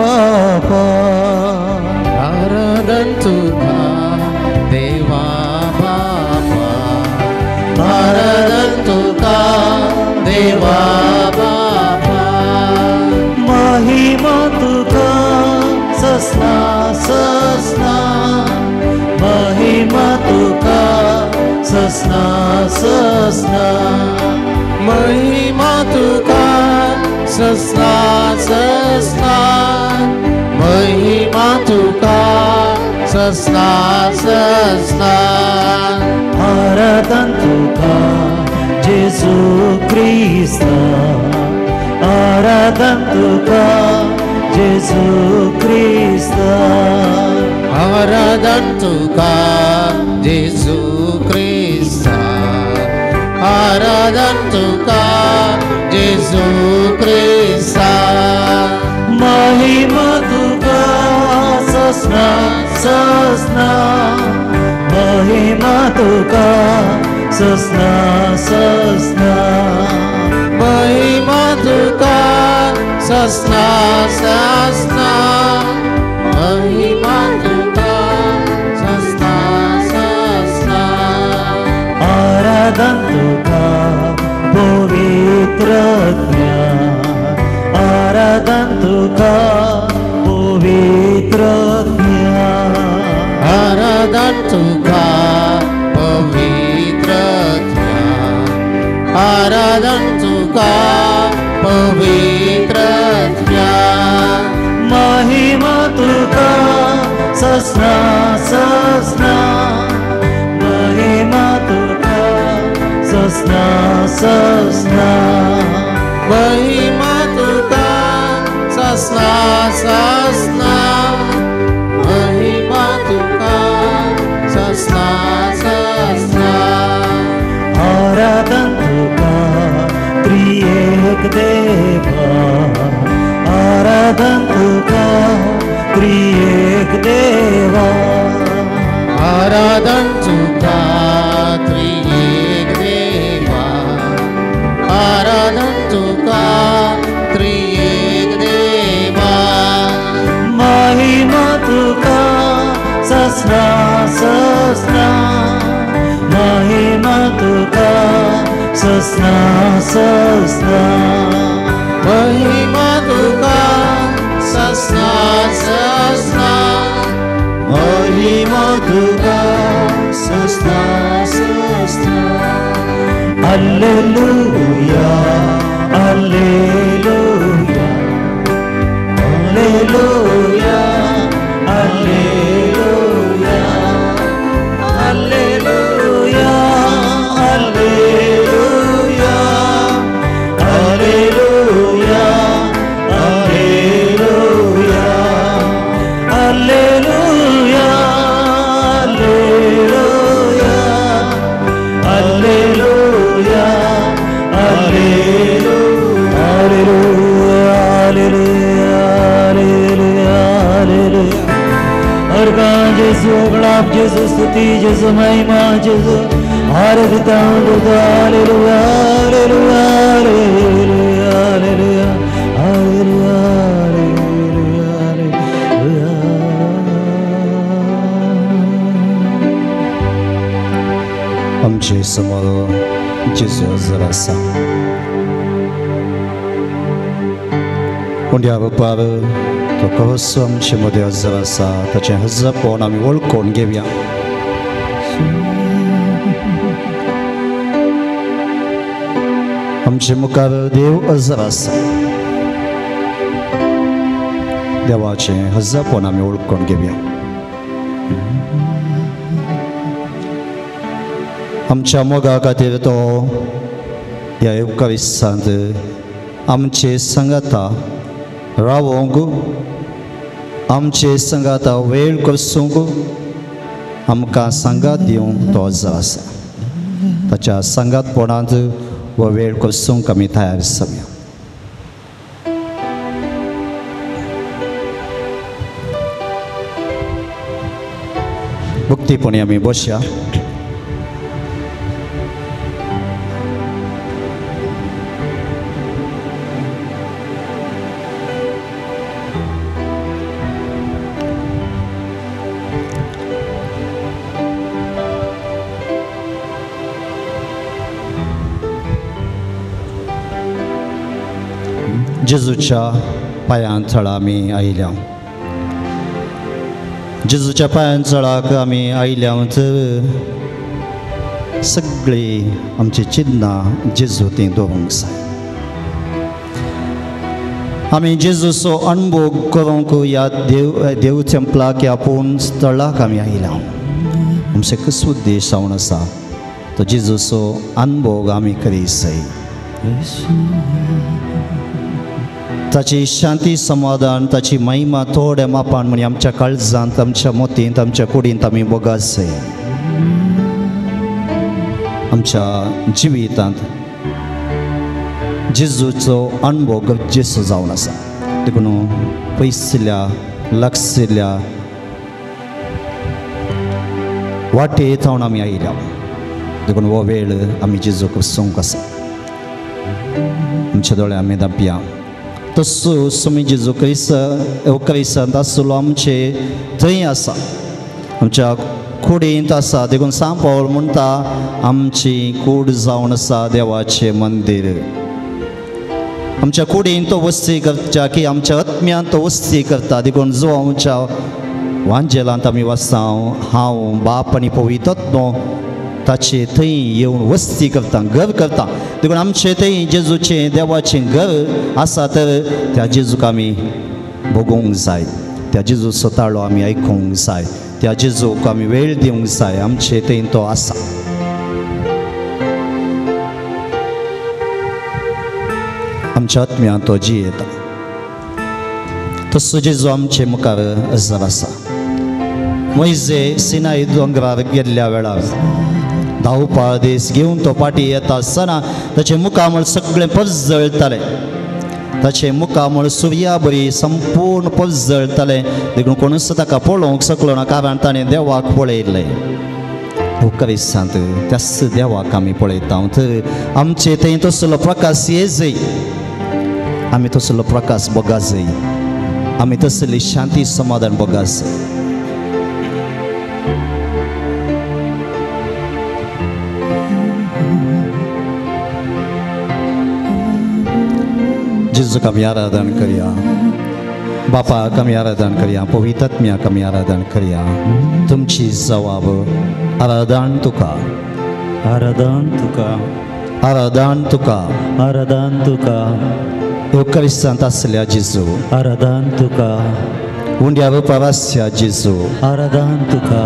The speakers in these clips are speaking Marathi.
Bapa. Aradantuka Deva Bapa. Aradantuka Deva Bapa. Mahima Tuka Sasna Sasna. Mahima Tuka Sasna Sasna. Mahima Tuka Sasna Sasna. Mahima Tuka Sasna Sasna. Aradan Tuka Jesu Krista. Aradan Tuka Jesu Krista. Aradantuka Jesu Krista. Aradantuka Jesu Krista. Mahima Tuka Sasna Sasna. Mahima Tuka Sasna Sasna. Mahima Tuka Sasna Sasna. Mahima Tuka Sasna Sasna. Aradan Tuka Povitratnya. Aradan Tuka Povitratnya. Aradantuka Pavitratya. Aradantuka Pavitratya. Mahima Tuka Sasna Sasna. Mahima Tuka Sasna Sasna. Mahima Tuka Sasna Sasna. Mahima Tuka Sasna Sasna. Aradan Tuka Triyek Deva. Aradan Tuka Triyek Deva. Aradantuka Triyek Deva. Aradantuka Triyek Deva. Mahima Tuka Sasna Sasna. Mahima Tuka Sasna Sasna. Mahima Tuka Sasna Sasna. Mahima Tuka Sasna Sasna. Alleluia, Alleluia, Alleluia, Alleluia, Alleluia, Alleluia, Alleluia, Alleluia, Alleluia, Alleluia, Alleluia, Alleluia, Alleluia, Alleluia. Arkan Jesu, Glab Jesu, Stuti Jesu, Mahima Jesu, Aradita Buddha, Alleluia, Alleluia, Alleluia, Alleluia, Alleluia, Alleluia, Alleluia. Amche samaro Jesu zarasa. Undia bapa to kohosam chimode zarasa tache hazza pona mi wol kon gebya. Amche mukar dev zarasa. Devache hazza pona mi wol kon gebya. आमच्या मोगा खातीर तो ह्या युगा विसांत आमचे संगाता रावोंक आमचे संगाता वेळ करसूंक आमकां संगात दिवंक तो हजर आसा. ताच्या संगातपणांत वो वेळ करसूंक आमी तयार आसात. भक्तीपणी आमी बसया. जेजूच्या पायांतळा आमी आयल्या. जेजूच्या पायांतळाक आमी आयल्यात सगळी आमची चिन्नां जेजू ती दवरूंक जाय. आमी जेजूचो अनुभव करूंक ह्या देव टेंपलाक ह्या पूर्ण स्थळाक आमी आयल्या. आमचे कसो उद्देश जावन आसा तो जेजूचो अनुभव आमी करी जाय. ताची शांती समाधान ताची महिमा थोड्या मापान म्हणजे आमच्या काळजांत आमच्या मोतींत आमच्या कुडींत आमी बोगात जाय. आमच्या जिवितांत जेजूचो अनुभव गरजेचो जावन आसा. देखून पयसल्या लागसल्या वाटेंत हांव आमी आयल्या. देखून हो वेळ आमी जेजूक सोंक आसा. आमच्या दोळे आमी धांपया. तसोच आमी जेजू क्रिस्तांत आसलो आमचे थंय आसा, आमच्या कुडींत आसा. देखून सांत पावल म्हणटा आमची कूड जावन आसा देवाचें मंदीर. आमच्या कुडींत तो वस्ती करता की आमच्या आत्म्यांत तो वस्ती करता. देखून जो आमच्या वांजेलांत आमी वचता हांव बाप आनी पवित्र आत्मो ताचे थंय येवन वस्ती करता, घर करता. देखून आमचे थंय जेजूचें देवाचें घर आसा तर त्या जेजूक आमी भोगूंक जाय. त्या जेजूचो ताळो आमी आयकूंक जाय. त्या जेजूक आमी वेळ दिवंक जाय. आमचे थंय तो आसा. आमच्या आत्म्यांत तो जियेता. तसो जेजू आमचे मुखार हजर आसा. मोइजे सिनाई दोंगरार गेल्ल्या वेळार धांवपा दीस घेवन तो फाटी येता आसतना ताचे मुखामळ सगळें पजळटालें. ताचे मुखामळ सुर्या बरी संपूर्ण पजळटालें. देखून कोणूच ताका पळोवंक शकलो ना कारण ताणें देवाक पळयल्लें. क्रिस्तांत त्याच देवाक आमी पळयता. तर आमचे थंय तसलो प्रकाश ये जाय. आमी तसलो प्रकाश बोगा जाय. आमी तसली शांती समाधान बोगा जाय. जेजूक आमी आराधन करया. बापाक आमी आराधन करया. पवित्र आत्म्याक आमी आराधन करया. तुमची जबाब आराधन तुका, आराधन तुका, आराधन तुका, आराधन तुका, क्रिस्तांत आसल्या जेजू, आराधन तुका, उंड्या रुपार आसल्या जेजू, आराधन तुका,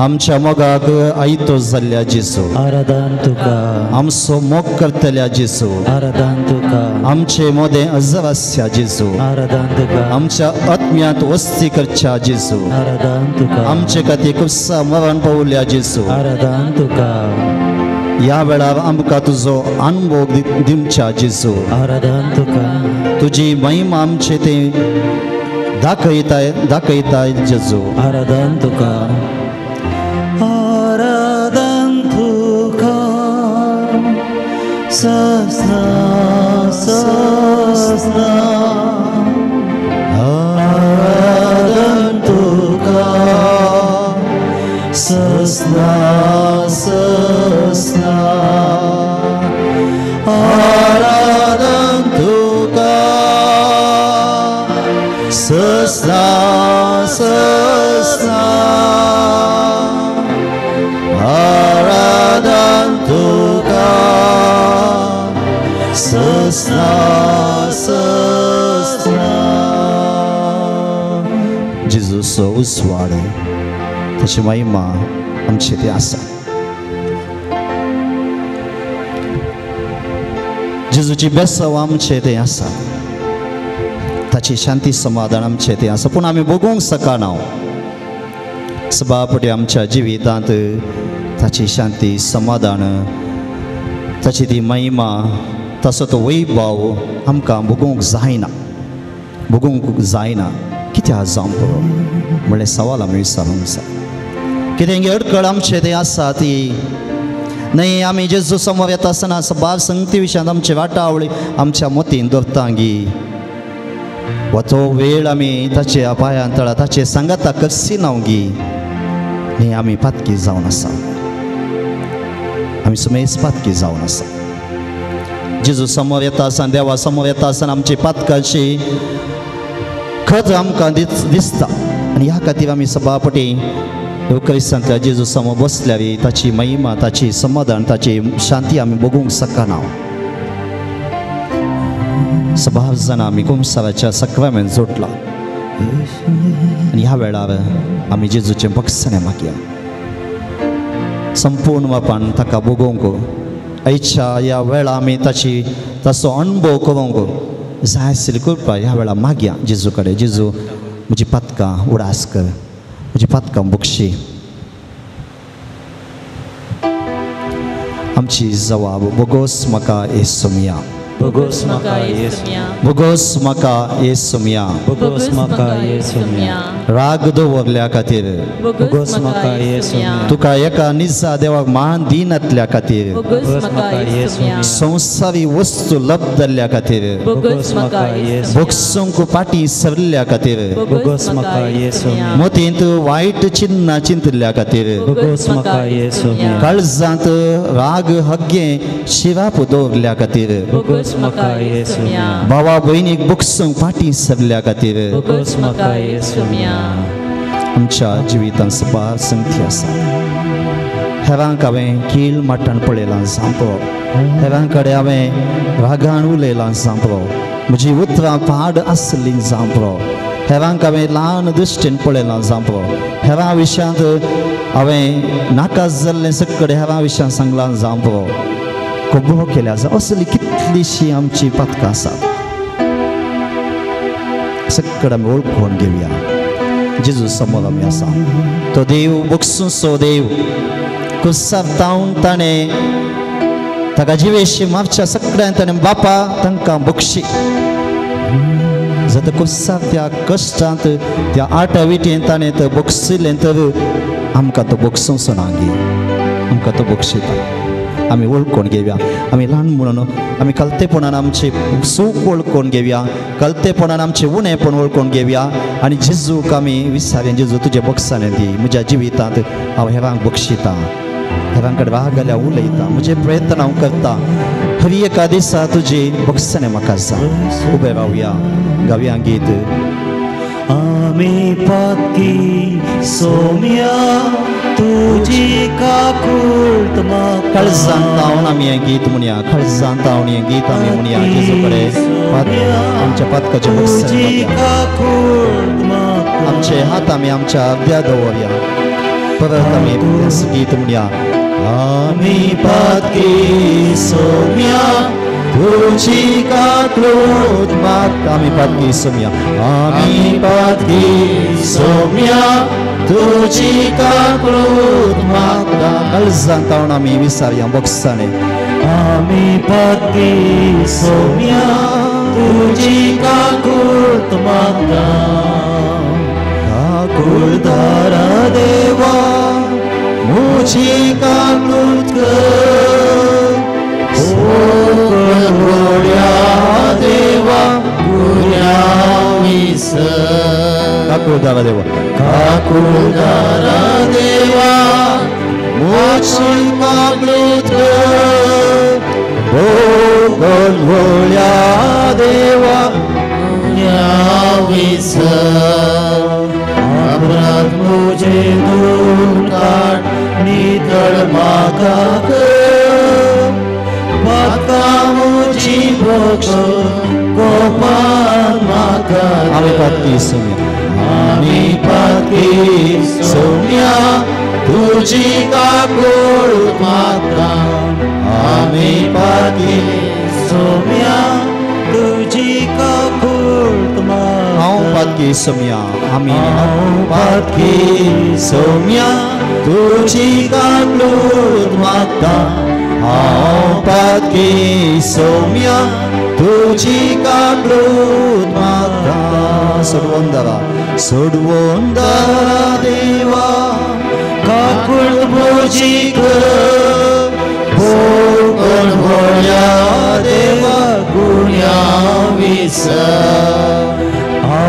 आमच्या मोगाक आयतो जाल्ल्या जेजू, आराधन तुका, आमचो मोग करतल्या जेजू, आराधन तुका, आमचे मोदें हजर आसल्या जेजू, आराधन तुका, आमच्या आत्म्यांत वस्ती करच्या जेजू, आराधन तुका, आमचे खातीर कुस्सा मरण पावल्या जेजू. आराधन तुका, ह्या वेळार आमकां तुजो अनुभव दिवच्या जेजू. आराधन तुका, तुजी महिमा आमचे ते दाखयताय जेजू. आराधन तुका, आराधन तुका, सस्ना सस्ना, आराधन तुका, सस्ना सस्ना, आराधन तुका, सस्ना सस्ना, आराधन तुका, सस्ना सस्ना. जेजूचो उजवाड ताची महिमा आमचे ते आसा. जेजूची बेसांव आमचे ते आसा. ताची शांती समाधान आमचे ते आसा. पूण आमी भोगूंक शकना. सभापटी आमच्या जिवितांत ताची शांती समाधान ताची ती महिमा तसो तो वैभव आमकां भोगूंक जायना. भोगूंक जायना कित्याक जावं पळो म्हणल्यार सवाल आमी विचारूंक जाय. कितें अडखळ आमचे ते आसा ती न्हय. आमी जेजू समोर येता आसतना सबार संगती विशयांत आमचे वाटावळी आमच्या मोतीन दवरतांगी वा तो वेळ आमी ताचे पांयां तळा ताचे सांगाता कशी नावगी न्ही. आमी पातकी जावन आसा. आमी सुमेज पातकी जावन आसा. जेजू समोर येता आसतना देवा समोर येता आसतना आमची पातकाची खत आमकां दिसता आनी ह्या खातीर आमी सभापटी क्रिस्तांतल्या जेजू समोर बसल्यार ताची महिमा ताची समाधान ताची शांती आमी बगूंक शकना सभाव जाणां आमी कुंभसाराच्या सक्रामेंत जोडला आनी ह्या वेळार आमी जेजूचें बक्षणें मागया संपूर्ण मापान ताका बगोवंक आयच्या ह्या वेळा आमी ताचो अनुभव करूंक जाय आशिल्ली कृपा ह्या वेळा मागया जेजू कडेन जेजू म्हजी पातकां उडास कर म्हजी पातकां बक्षी आमची जबाब बोगोस म्हाका येसुमिया बोगोस म्हाका येसुमिया बोगोस म्हाका येसुमिया बोगोस म्हाका येसुमिया राग दवरल्या खातीर बोगोस म्हाका येसुमिया तुका एका निजा देवाक मान दिनातल्या खातीर बोगोस म्हाका येसुमिया संवसारी वस्तू लब्ध जाल्ल्या खातीर बोगोस म्हाका येसुमिया बोगसूंक फाटी सरल्या खातीर बोगोस म्हाका येसुमिया मोतींत वायट चिन्नां चिंतल्या खातीर बोगोस म्हाका येसुमिया काळजांत राग हग्गे शिराप दवरल्या खातीर बोगोस म्हाका येसुमिया भावा भयणीक बोगसूंक फाटी सरल्या खातीर बोगोस म्हाका येसुमिया आमच्या जिवितांत सबार संगती आसा हेरांक हांवें कील माट्टान पळयलां सांपळो हेरां कडेन हांवें रागान उलयलां सांपळो म्हजी उतरां पाड आसलीं सांपळो हेरांक हांवें ल्हान दृश्टीन पळयलां सांपळो हेरां विशयांत हांवें नाकाच जाल्लें सकड हेरां विशयांत सांगलां सांपळो कबूल केल्या असली कितलीशीं आमची पातकां आसात सकड आमी वळखून घेवया जेजू समोर आमी आसा तो देव बोगसूंचो देव कुसावतावन ताणें ताका जिवेशी मागच्या सगळ्यांक ताणें बापा तांकां बक्षी जाता कुसाव त्या कश्टांत त्या आटाविटेन ताणें तो बक्षिल्लें तर आमकां तो बोगसूंचो ना गे आमकां तो बक्षिता आमी वळखून घेवया आमी ल्हान म्हणून आमी कलतेपणान आमचे सूख वळखून घेवया कलतेपणान आमचें उणेपण वळखून घेवया आनी जेजूक आमी विचारया जेजू तुजे बक्षांनी दी म्हज्या जिवितांत हांव हेरांक बक्षिता हेरां कडेन रागाल्या उलयता म्हजे प्रयत्न हांव करता हर एका दिसा तुजी बक्षांनी म्हाका जाय उबे रावया गावया गीत आमी पातकी सोमिया तुजी काकूट म्हाका काळजांत तावन आमी हें गीत म्हणया काळजांत तावन हें गीत आमी म्हणया जेजू कडेन आमच्या पातकाचे बक्षांनी आमचे हात आमी आमच्या हृदया दवरया परत आमी गीत म्हणया आमी पातकी सोमिया तुजी काकूट म्हाका आमी पातकी सोमिया आमी पातकी सोमिया तुजी काकूट म्हाका काळजांत तावन आमी विचारया बक्षांनी आमी पातकी सोमिया तुजी काकूट म्हाका काकूळदारा देवा म्हजी काकूट देवा काकूळदारा देवा काकूळदारा देवा म्हजी काकूट गोलवोळ्या देवा अपराध मुझे दूर काट नितळ म्हाका म्हाका मुजी बक्ष कोपान म्हाका आमी पातकी सोमिया आमी पातकी सोमिया तुजी काकूट म्हाका आमी पातकी सोमिया तुजी काकूट म्हाका हांव पातकी सोमिया आमी पातकी सोमिया तुजी काकूट म्हाका हांव पातकी सोमिया तुजी काकूट म्हाका सोडवोन दारा देवा काकूट म्हजी कोण भोळ्या देवा गुण्या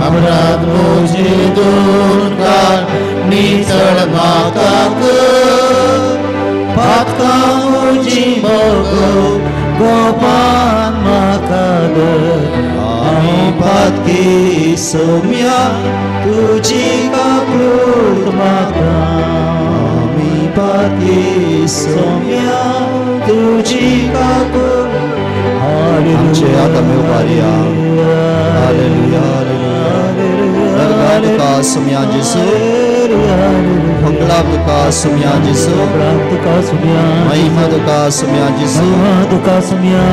अपराध मुझे दूर काट नितळ म्हाका पातकां मुजी गोपान पाकी सौम्या तुझी काकृत माता आम्ही पाकी सौम्या तुझी काकृत आमचे आत्मे उभारिया हालेलुया हालेलुया तुका सौम्या जिसू मंगला तुका सौम्या जिसू महिमा तुका सौम्या जिसू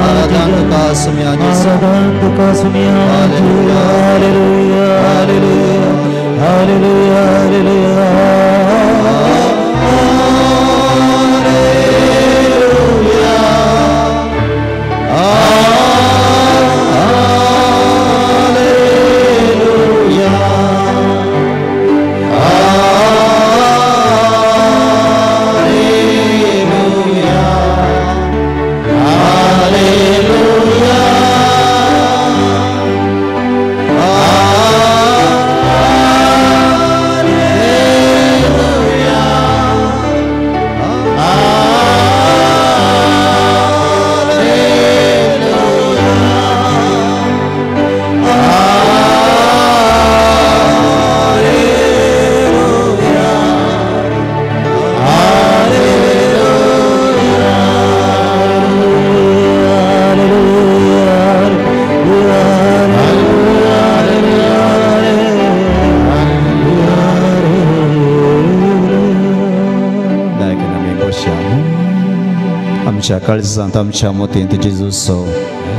आराधना तुका सौम्या जिसू हालेलुया हालेलुया हालेलुया हालेलुया हालेलुया आमच्या काळजांत आमच्या मोतींत जेजूचो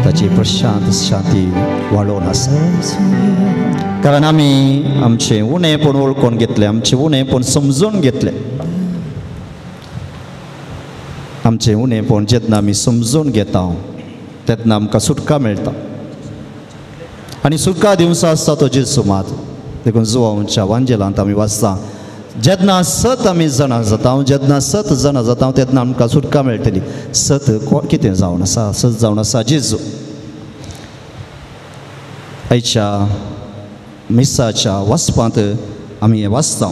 ताची प्रशांत शांती वाडोवन आसा कारण आमी आमचें उणेंपण वळखून घेतलें आमचें उणेंपण समजून घेतलें आमचें उणेंपण जेन्ना आमी समजून घेता तेन्ना आमकां सुटका मेळटा आनी सुटका दिवचो आसता तो जेजू मात देखून जुवांच्या वांजेलांत आमी वाचता जेन्ना सत आमी जाणा जाता जेन्ना सत जाणा जाता तेन्ना आमकां सुटका मेळटली सत कितें जावन आसा सत जावन आसा जेजू आयच्या मिसाच्या वाचपांत आमी हें वाचता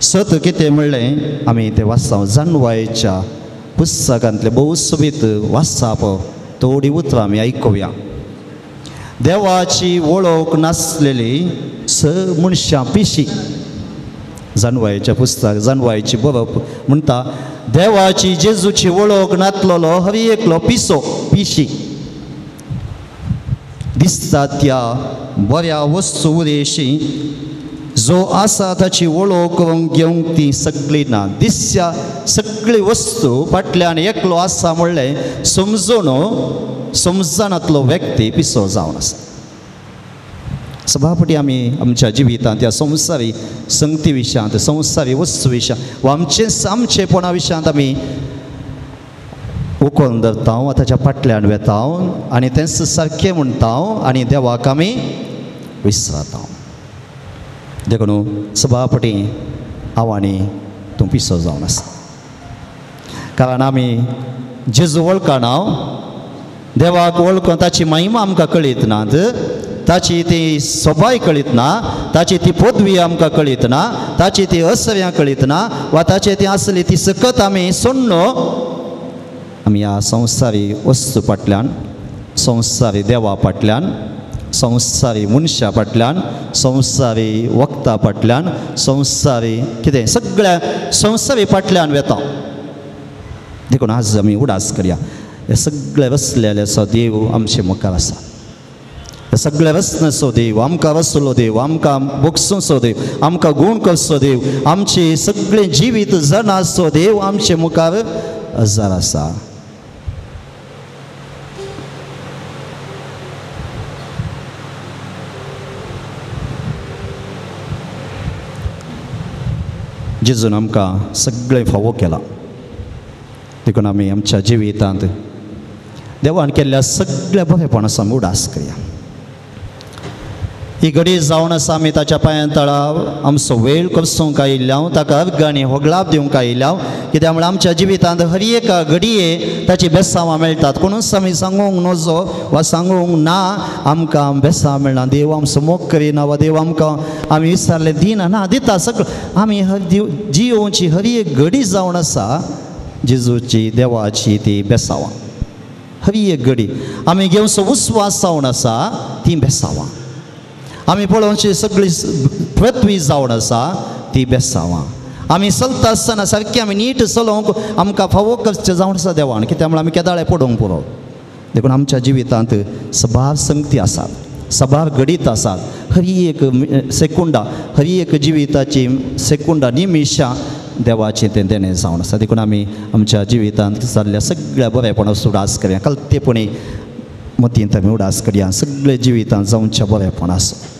सत कितें म्हणलें आमी तें वाचता जाणवायेच्या पुस्तकांतले भोव सोबीत वाचप थोडीं उतरां आमी आयकुया देवाची वळख नासलेली स मनशां पिशी जाणवायेच्या पुस्तक जाणवायेची बरोवप म्हणटा देवाची जेजूची वळख नासलेलो हवी एकलो पिसो पिशी दिसता त्या बऱ्या वस्तू उरेशी जो आसा ताची वळख करूंक घेवंक ती सगळी ना दिसच्या सगळी वस्तू फाटल्यान एकलो आसा म्हणलें समजनातलो व्यक्ती पिसो जावन आसा सभापटी आमी आमच्या जिवितांत ह्या संवसारी संगती विशयांत संवसारी वस्तू विशयांत वा आमचेपणा विशयांत आमी उखोवन धरता ताच्या फाटल्यान वेता आनी तें सारकें म्हणटा आनी देवाक आमी विसरता देखून सभापटी हांव आनी तूं पिसो जावन आसा कारण आमी जेजू वळखना देवाक वळखून ताची महिमा आमकां कळीत नात ताची ती सोबाय कळीत ना ताची ती पदवी आमकां कळीत ना ताची ती असव्यां कळीत ना वा ताची ती आसली ती सकत आमी सोडनो आमी ह्या संवसारी वस्तू फाटल्यान संवसारी देवा फाटल्यान संवसारी मनशा फाटल्यान संवसारी वखदां फाटल्यान संवसारी कितें सगळ्या संवसारी फाटल्यान वेता देखून आज आमी उडास करया हे सगळे वसलेले असो देव आमचे मुखार आसा हे सगळे वसनसो देव आमकां वसलो देव आमकां बोगसूंचो देव आमकां गूण करचो देव आमचे सगळे जिवीत जनासो देव आमचे मुखार हजर आसा जेजून आमकां सगळें फावो केलां देखून आमी आमच्या जिवितांत देवान केल्ल्या सगळ्या बरेपणाचो आमी उडास करया ही घडी जावन आसा आमी ताच्या पांयां तळा आमचो वेळ करसूंक आयिल्ल्या ताका अर्गांनी होगलाप दिवंक आयिल्ल्या कित्याक म्हळ्यार आमच्या जिवितांत हर एका घडये ताची बेसांवां मेळटात कोणूच आमी सांगूंक नजो वा सांगूंक ना आमकां बेसांव मेळना देव आमचो मोग करिना वा देव आमकां आमी विचारलें दिना ना दिता सगळें आमी जियोवची हर एक घडी जावन आसा जेजूची देवाची ती बेसांवां हर एक घडी आमी घेवचो उस्वास जावन आसा ती बेसांवां आमी पळोवची सगळी पृथ्वी जावन आसा ती बेसांवां आमी चलता आसतना सारकी आमी नीट चलोवंक आमकां फावो करचें जावन आसा देवान कित्याक म्हळ्यार आमी केदाळे पडोवंक पुरो देखून आमच्या जिवितांत सबार संगती आसात सबार घडीत आसात हर एक सेकुंडा हर एक जिविताची सेकुंडा निमिशां देवाचें तें देणें जावन आसा देखून आमी आमच्या जिवितांत जाल्ल्या सगळ्या बरेपणाचो उडास करया कलतेपणी मतींत आमी उडास करया सगळे जिवितांत जावच्या बरेपणाचो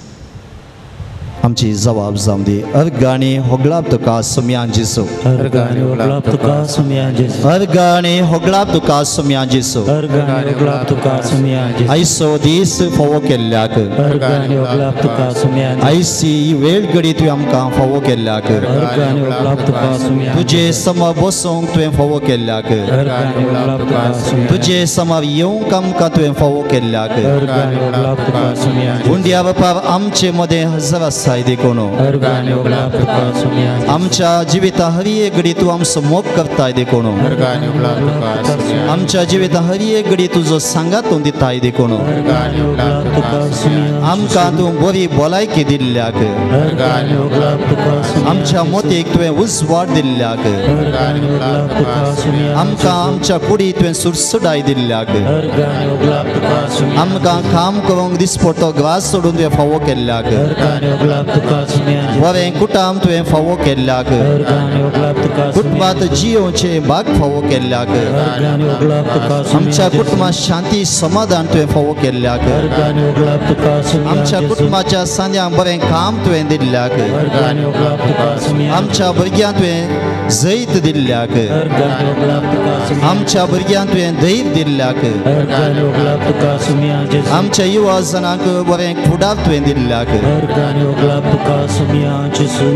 आमची जबाब जावन दी अर्गाणी होगलाप तुका सुम्यान जेसू अर्गाणी होगलाप तुका सुम्यान जेसू अर्गाणी होगलाप तुका सुम्यान जेसू अर्गाणी होगलाप तुका सुम्यान जेसू आयसो दीस फावो केल्ल्याक अर्गाणी होगलाप तुका सुम्यान आयसी वेळ घडी तुवें आमकां फावो केल्ल्याक अर्गाणी होगलाप तुका सुम्यान तुजे समोर बसूंक तुवें फावो केल्ल्याक अर्गाणी होगलाप तुका सुम्यान तुजे समोर येवंक आमकां तुवें फावो केल्ल्याक अर्गाणी होगलाप तुका सुम्यान हुंड्या बापार आमचे मदें हजर आसाय देखून अर्गाणी होगलाप तुका सुम्यान आमच्या जिविता हर एक घडी तूं आमचो मोग करताय देखून अर्गाणी होगलाप तुका सुम्यान आमच्या जिविता हर एक घडी तुजो सांगातून दिताय देखून अर्गाणी होगलाप तुका सुम्यान आमकां तूं बरी भलायकी दिल्ल्याक अर्गाणी होगलाप तुका सुम्यान आमच्या मोतीक तुवें उजवाड दिल्ल्याक अर्गाणी होगलाप तुका सुम्यान आमकां आमच्या कुडी तुवें सुरसुडाय दिल्ल्याक अर्गाणी होगलाप तुका सुम्यान आमकां काम करूंक दिसपडटो ग्रास सोडून तुवें फावो केल्ल्याक अर्गाणी होगलाप तुका सुम्यान बरें कुटाम तुवें फावो केल्ल्याक अर्गाणी होगलाप तुका कुटुंबांत जियोचे भाग फावो केल्ल्याक अर्गाणी होगलाप तुका आमच्या सुम्यान कुटुंबांत शांती समाधान तुवें फावो केल्ल्याक अर्गाणी होगलाप तुका सुम्यान आमच्या कुटुंबाच्या सांद्यांक बरें काम तुवें दिल्ल्याक अर्गाणी होगलाप तुका सुम्यान आमच्या भुरग्यांक तुवें जैत दिल्ल्याक अर्गाणी होगलाप तुका सुम्यान आमच्या भुरग्यांक तुवें धैर्य दिल्ल्याक अर्गाणी होगलाप तुका सुम्यान जेसू आमच्या युवा जनांक बरें फुडार तुवें दिल्ल्याक अर्गाणी होगलाप तुका सुम्यान जेसू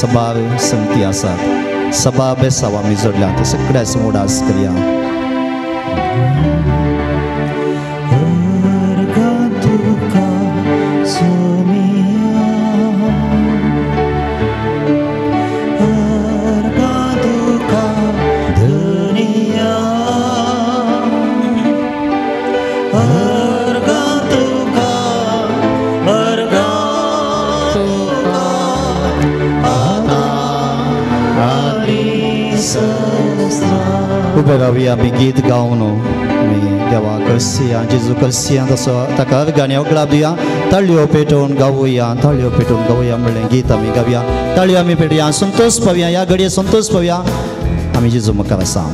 सबार संगती आसात सबा बेसांव आमी जोडल्यात सगळ्या उडास करया उबे रावया आमी गीत गावन आमी देवा करसिया जेजू करसिया तसो ताका गाणी ओगळाप दिया ताळयो पेटोवन गावया म्हणलें गीत आमी गावया ताळयो आमी पेटया संतोष पावया ह्या घडये संतोष पावया आमी जेजू मुखार आसा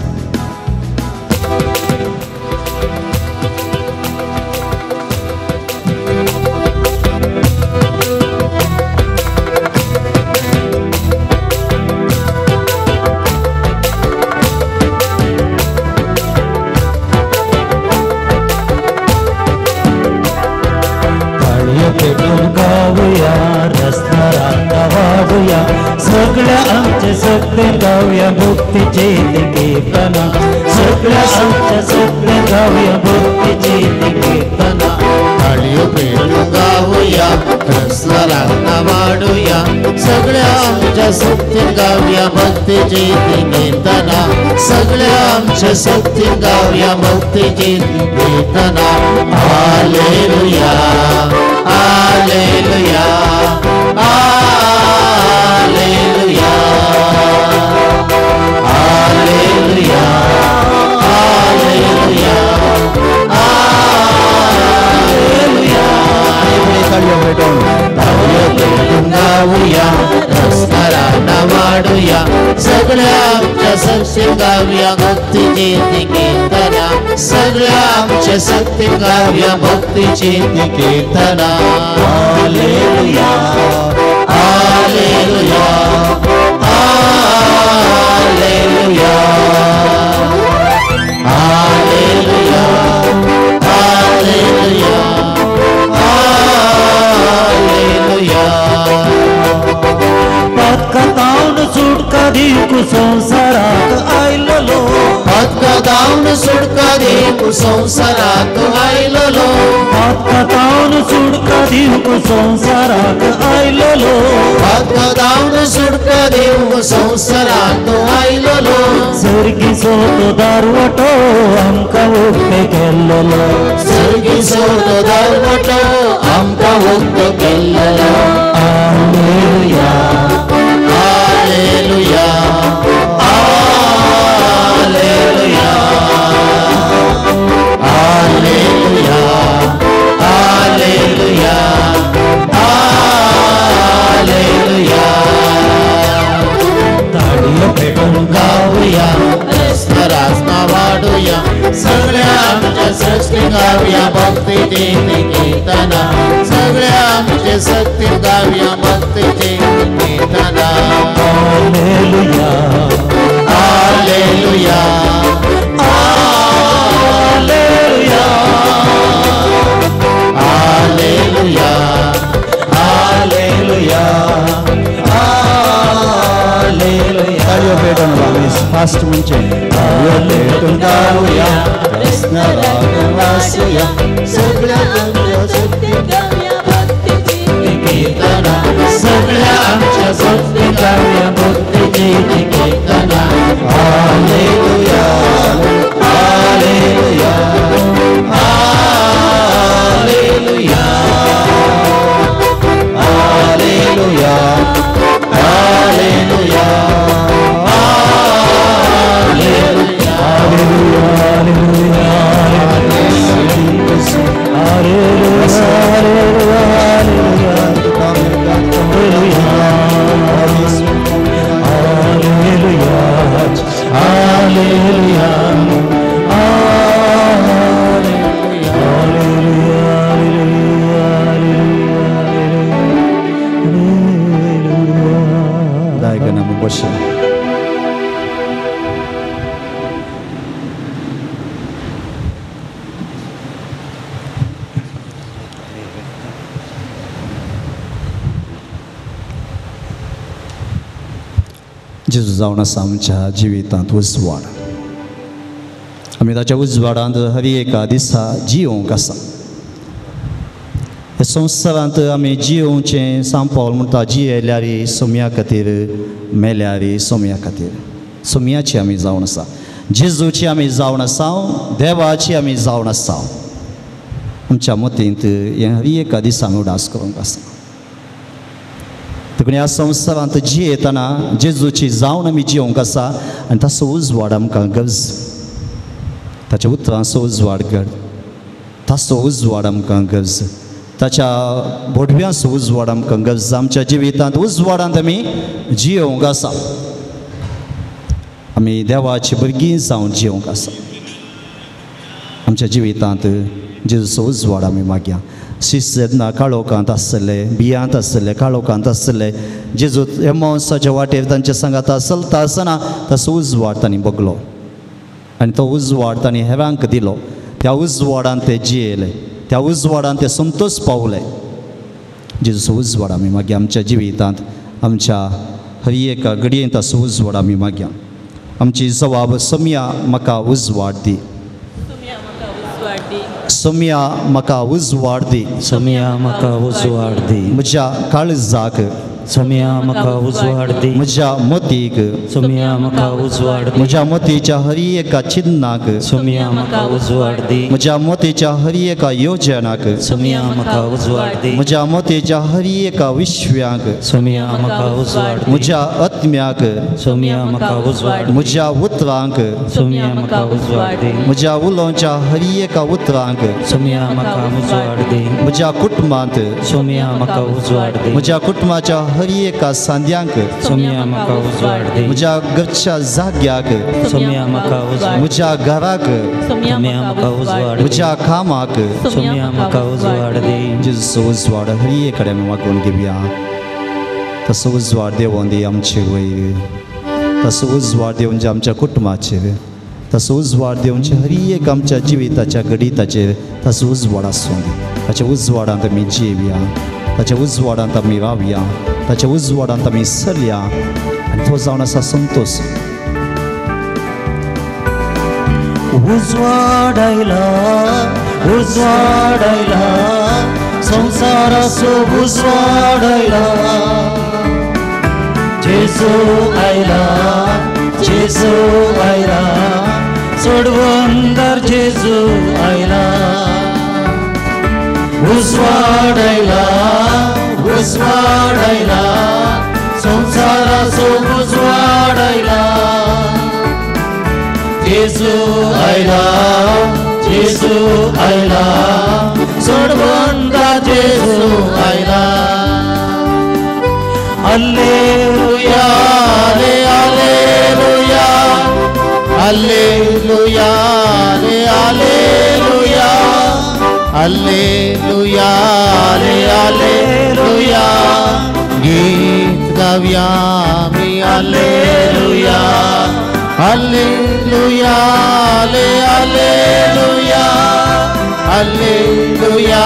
सगळ्या आमचे सत्य गावया भक्तीचे कीर्तना सगळ्या आमच्या सत्य गावया भक्तीचे कीर्तना ताळयो पेटून गावया रस्त्याला वाढूया सगळ्या आमच्या सत्य गावया भक्तीची कीर्तना सगळ्या आमच्या सत्य गावया भक्तीची कीर्तना हालेलुया हालेलुया हालेलुया हालेलुया हालेलुया हालेलुया ताळयो पेटोवन गावूया रस्त्याला वाढूया सगळ्या आमच्या सत्य गावया भक्तीची कीर्तना सगळ्या आमच्या सत्य गावया भक्तीची कीर्तना हालेलुया हालेलुया हालेलुया हालेलुया हालेलुया हालेलुया पत्कतावन सुटका दिवू संसारात आयलो पत्कतावन सुटका दिवू संसारात आयलो पत्कतावन सुटका दिवू संसारात आयलो पत्कतावन सुटका दिवंक संवसारांत आयलोलो सर्गीचो तो दारवटो आमकां उक्ते केल्लो सर्गीचो तो दारवटो आमकां उक्तो केल्लो हालेलुया हालेलुया हालेलुया हालेलुया हालेलुया हालेलुया ताळयो पेटून गाऊया स्तरासना वाढूया सगळ्या आमच्या सृष्टी गाऊया भक्तीची कीर्तना सगळ्या आमच्या शक्ती गाऊया भक्तीची कीर्तना हालेलुया हालेलुया हालेलुया हालेलुया हालेलुया हालेलुया ताळयो पेटोवन आमी फास्ट म्हणचे ताळयो पेटोवन गाऊया वासूया सगळ्या आमच्या शक्ती कीर्तना सगळ्या आमच्या शक्ती गाऊया भक्तीची कीर्तना हालेलुया हालेलुया हालेलुया हालेलुया हालेलुया Dai namu bosha. जेजू जावन आसा आमच्या जिवितांत उजवाड आमी ताच्या उजवाडांत हर एका दिसा जियोंक आसा हे संवसारांत आमी जियोवचें सांपावल म्हणटा जियेल्यार सोम्या खातीर मेल्यार सोम्या खातीर सोम्याची आमी जावन आसा जेजूची आमी जावन आसा देवाची आमी जावन आसा आमच्या मतींत हें हर एका दिसा आमी उडास करूंक आसा देखून ह्या संवसारांत जियेतना जेजूची जावन आमी जियोंक आसा आनी ताचो उजवाड आमकां गरज ताच्या उतरांचो उजवाड गरज ताचो उजवाड आमकां गरज ताच्या बोडव्याचो उजवाड आमकां गरज आमच्या जिवितांत उजवाडांत आमी जियोंक आसा आमी देवाची भुरगीं जावन जियोंक आसा आमच्या जिवितांत जेजूचो उजवाड आमी मागया शीस जेन्ना काळोखांत आसतले बियांत आसतले काळोखांत आसतले जेजू एमावसाच्या वाटेर तांच्या सांगाता चलता आसतना ताचो उजवाड तांणी बगलो आनी तो उजवाड तांणी हेरांक दिलो त्या उजवाडान ते जियेले त्या उजवाडान ते संतोश पावले जेजूचो उजवाड आमी मागया आमच्या जिवितांत आमच्या हर एका घडयेंत ताचो उजवाड आमी मागया आमची जबाब सोम्या म्हाका उजवाड दी सोम्या म्हाका उजवाड दी सोम्या म्हाका उजवाड दी म्हज्या काळजाक सोम्या म्हाका उजवाड दी म्हज्या मोतीक सोम्या म्हाका उजवाड दी म्हज्या मोतीच्या हर एका चिन्नाक सोम्या म्हाका उजवाड दी म्हज्या मोतीच्या हर एका योजनाक सोम्या म्हाका उजवाड दी म्हज्या मोतीच्या हर एका विश्व्याक सोम्या म्हाका उजवाड दी म्हज्या आत्म्याक सोम्या म्हाका उजवाड दी म्हज्या उतरांक सोम्या म्हाका उजवाड दी म्हज्या उलोवच्या हर एका उतरांक सोम्या म्हाका उजवाड दी म्हज्या कुटुंबांत सोम्या म्हाका उजवाड दी म्हज्या कुटुंबाच्या हर एका सांद्यांक सोम्या म्हाका उजवाड दी म्हज्या घरच्या जाग्याक सोम्या म्हाका उजवाड म्हज्या घराक सोम्या म्हाका उजवाड दी म्हज्या कामाक सोम्या म्हाका उजवाड दी जेजूचो उजवाड हर एक कडेन आमी मागून घेवया तसो उजवाड देवून दी आमचे वयर तसो उजवाड देवून जे आमच्या कुटुंबाचेर तसो उजवाड देवचे हर एक आमच्या जिविताच्या घडिताचेर तसो उजवाड आसूं दी ताच्या उजवाडांत आमी जियेवया ताच्या उजवाडांत आमी रावया ताच्या उजवाडांत आमी चलया आनी तो जावन आसा संतोश उजवाड आयला संसाराचो उजवाड आयला जेजू आयला जेजू आयला सोडवंदार जेजू आयला उजवाडायला उजवाडायला संसाराचो उजवाडायला जेजू आयला सोडवंदार जेजू आयला हालेलुया हालेलुया हालेलुया हालेलुया हालेलुया हालेलुया गीत गाऊया आम्ही हालेलुया हालेलुया हालेलुया हालेलुया हालेलुया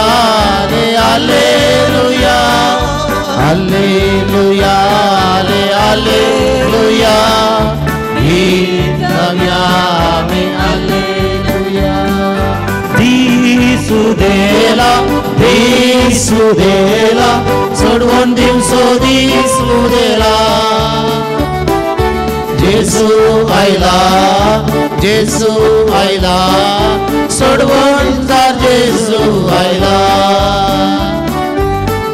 हालेलुया हालेलुया गीत गाऊया आम्ही हालेलुया दिसुदेला दिसुदेला सोडवून दिवसो दिसुदेला जेजू आयला सोडवून जेजू आयला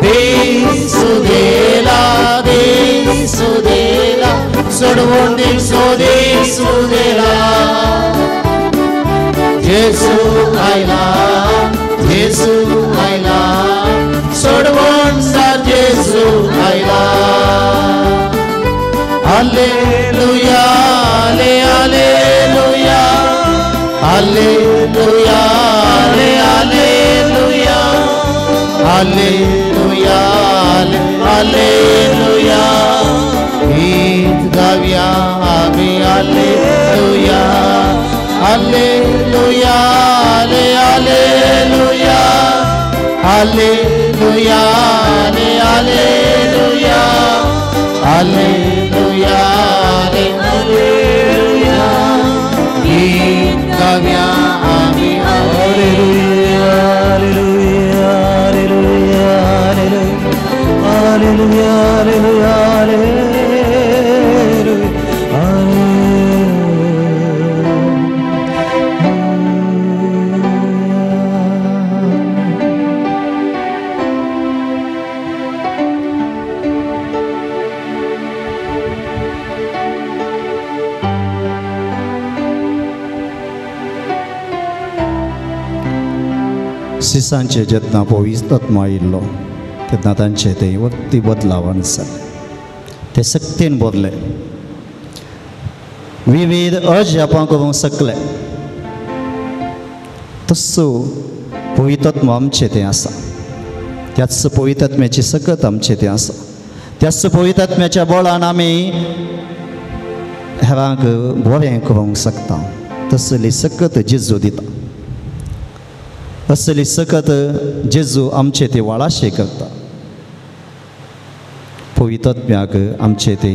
दिसुदेला दिसुदेला सोडवून दिवसो दिसुदेला जेजू आयला सोडवून जेजू आयला हालेलुया हालेलुया हालेलुया हालेलुया हालेलुया हालेलुया गीत गाऊया आम्ही हालेलुया हालेलुया हालेलुया हालेलुया हालेलुया हालेलुया हालेलुया गीत गाऊया आम्ही हालेलुया हालेलुया हालेलुया हालेलुया हालेलुया सिसांचे जेतना पवित्रत्व आयिल्लो तेन्ना तांचे ते वक्ती बदलावन ते सक्तीन बदले विविध अजापां करूंक शकले तसो पवित्रत्व आमचें तें आसा त्याच पवित्रत्म्याची सकत आमचें तें आसा त्याच पवित्रत्म्याच्या बळान आमी हेरांक बरें करूंक शकता तसली सकत जेजू दिता असली सकत जेजू आमचे ते वाळाशे करता पवित्रत्म्याक आमचे ते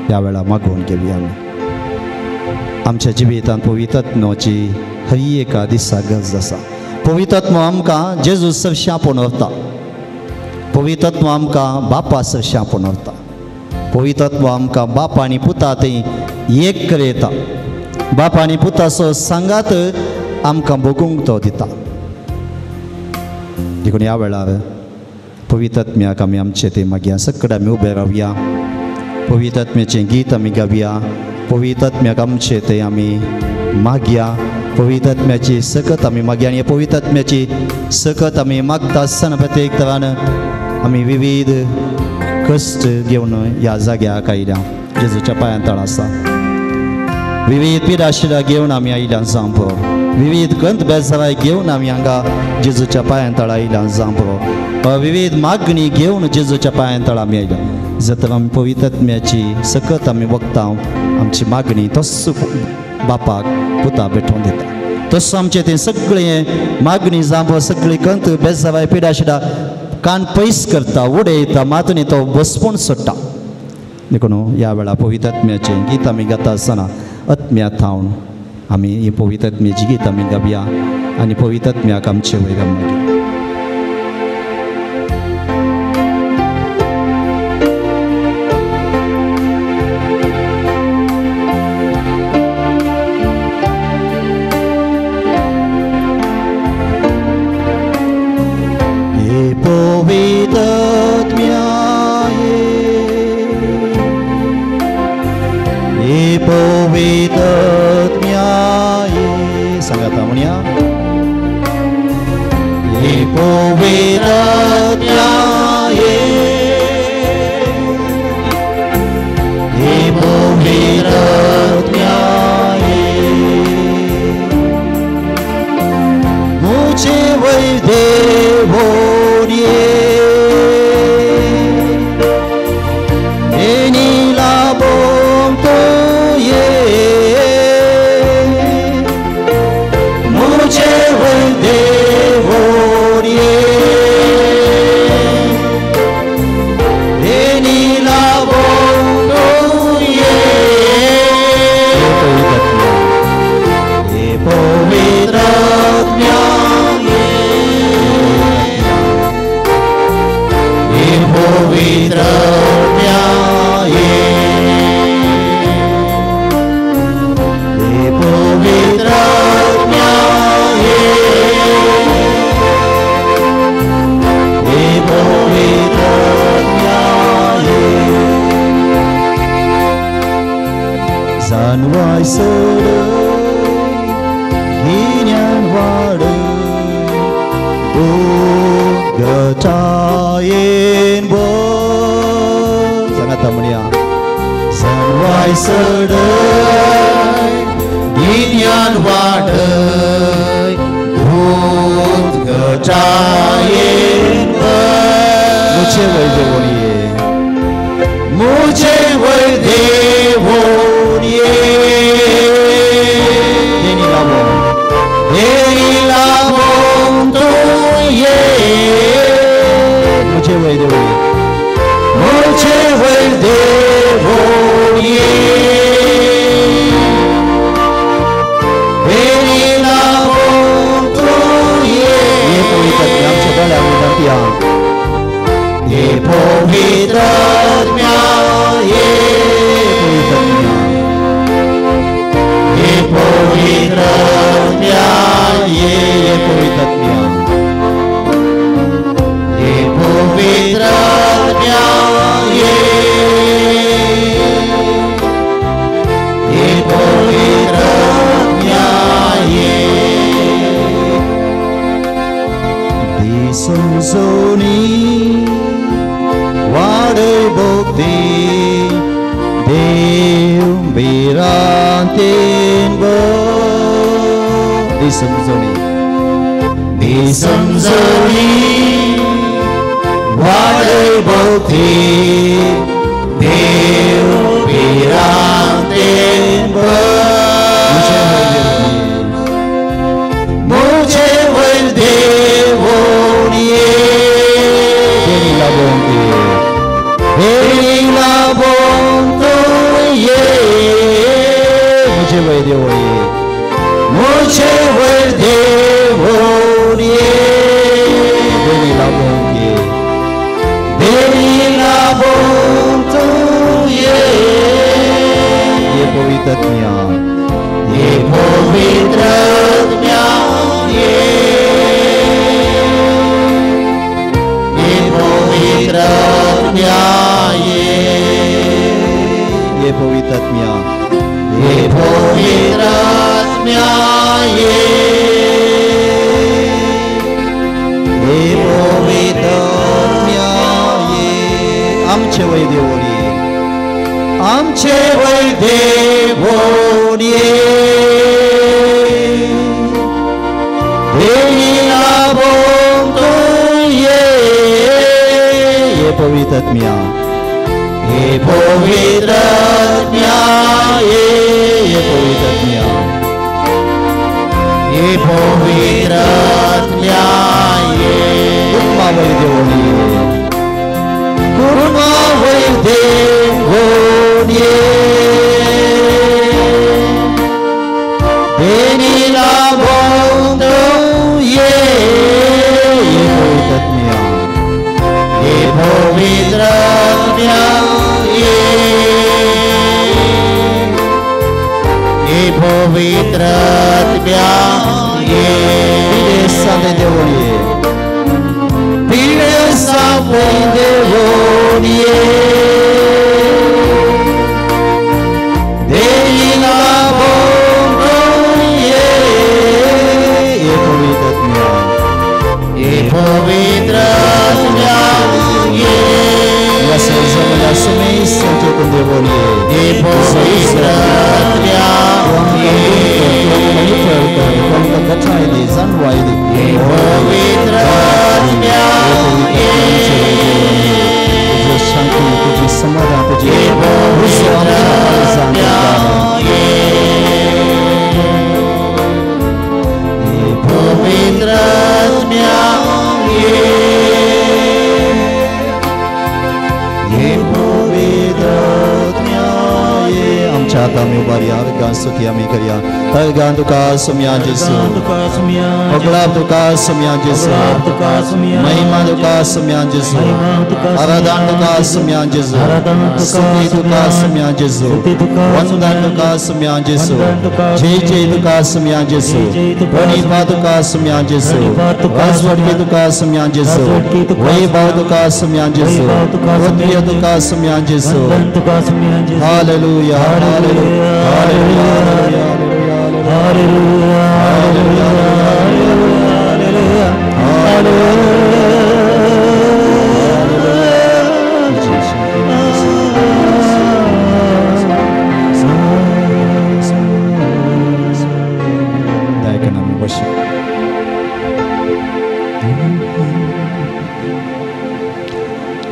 ह्या वेळा मागून घेवया आमी आमच्या जिवितांत पवित्रत्वाची हर एका दिसा गरज आसा पवित्रत्व आमकां जेजू सरशां पुनरता पवित्रत्व आमकां बापा सरशां पुनरता पवित्रत्व आमकां बाप आनी पुता ते एक करयता बाप आनी पुताचो सांगात आमकां भोगूंक तो दिता देखून ह्या वेळार पवित्रत्म्याक आमी आमचे ते मागया सकड आमी उबे रावया पवित्रत्म्याचें गीत आमी गावया पवित्रत्म्याक आमचे ते आमी मागया पवित्रत्म्याची सकत आमी मागया आनी पवित्रत्म्याची सकत आमी मागता आसतना प्रत्येक तरान आमी विविध कश्ट घेवन ह्या जाग्याक आयल्या जेजूच्या पांयां तळ आसा विविध पिडाशिरा घेवन आमी आयल्यां जावं पळोव विविध गंत बेजाराय घेवन आमी हांगा जेजूच्या पांयां तळा आयल्यां जावं पळोव विविध मागणी घेवन जेजूच्या पांयां तळ आमी आयल्या जर आमी पवित्रत्म्याची सकत आमी वखदां आमची मागणी तस्सो बापाक पुता भेटोवन दिता तस्सो आमचें तें सगळें मागणी जावं पळोव सगळी कंत बेजाराय पिडाशिरा कान पयस करता उडयता मातून तो बसपून सोडटा देखून ह्या वेळा पवित्रत्म्याचें गीत आमी गाता आसतना आत्म्या थावन आमी ही पवित्रत्म्याची गीत आमी गावया आनी पवित्रत्म्याक आमचे वयर मागया pavitratnya Sanggatamanya pavitratnya pavitratnya Mujhe vai devo Zanwai sedai ginyan wadai gecayin bon sangat mulia Zanwai sedai ginyan wadai gecayin bon Mujhe vai devoniye Mujhe vai devoniye Deni labon tuye Mujhe vai devoniye Mujhe vai devoniye Deni labon tuye Ye pavitratnya coba lihat dalam tiang Ye pavitratnya ye pavitratnya ye pavitratnya ye pavitratnya ye pavitratnya ye di sonsoni wadai bukti Dev birantin bo di sonsoni wadai bukti Dev birantin bo Mujhe vai devoniye Deni labon Deni labon tuye Mujhe vai devoniye Mujhe vai devoniye Deni labon Deni labon tuye Ye pavitratnya Ye pavitratnya ye pavitratnya ye Ye pavitratnya Ye pavitratnya ye pavitratnya Amche vai devoniye Amche vai devoniye Deni labon tuye Ye pavitratnya Ye pavitratnya ye pavitratnya Ye pavitratnya ye Kurma vai devoniye Kurma vai devoniye Deni labon tuye Ye pavitratnya Ye pavitratnya ye pavitratnya ye Desa devoniye Pidesa vai devoniye Deni labon समाधान तुझे रुसो आमच्या काळजांत पवित्र आमच्या हात आमी उबारी अर्गां स्तुती आमी करया अर्गां तुका सुमया जेसू पगडा तुका सुमया जेसू महिमा तुका सुमया जेसू आराधना तुका सुमया जेसू स्तुती तुका सुमया जेसू वंदन तुका सुमया जेसू जय जय तुका सुमया जेसू प्रणिपा तुका सुमया जेसू राजवटी तुका सुमया जेसू वैभव तुका सुमया जेसू वद्य तुका सुमया जेसू हालेलुया हालेलुया हालेलुया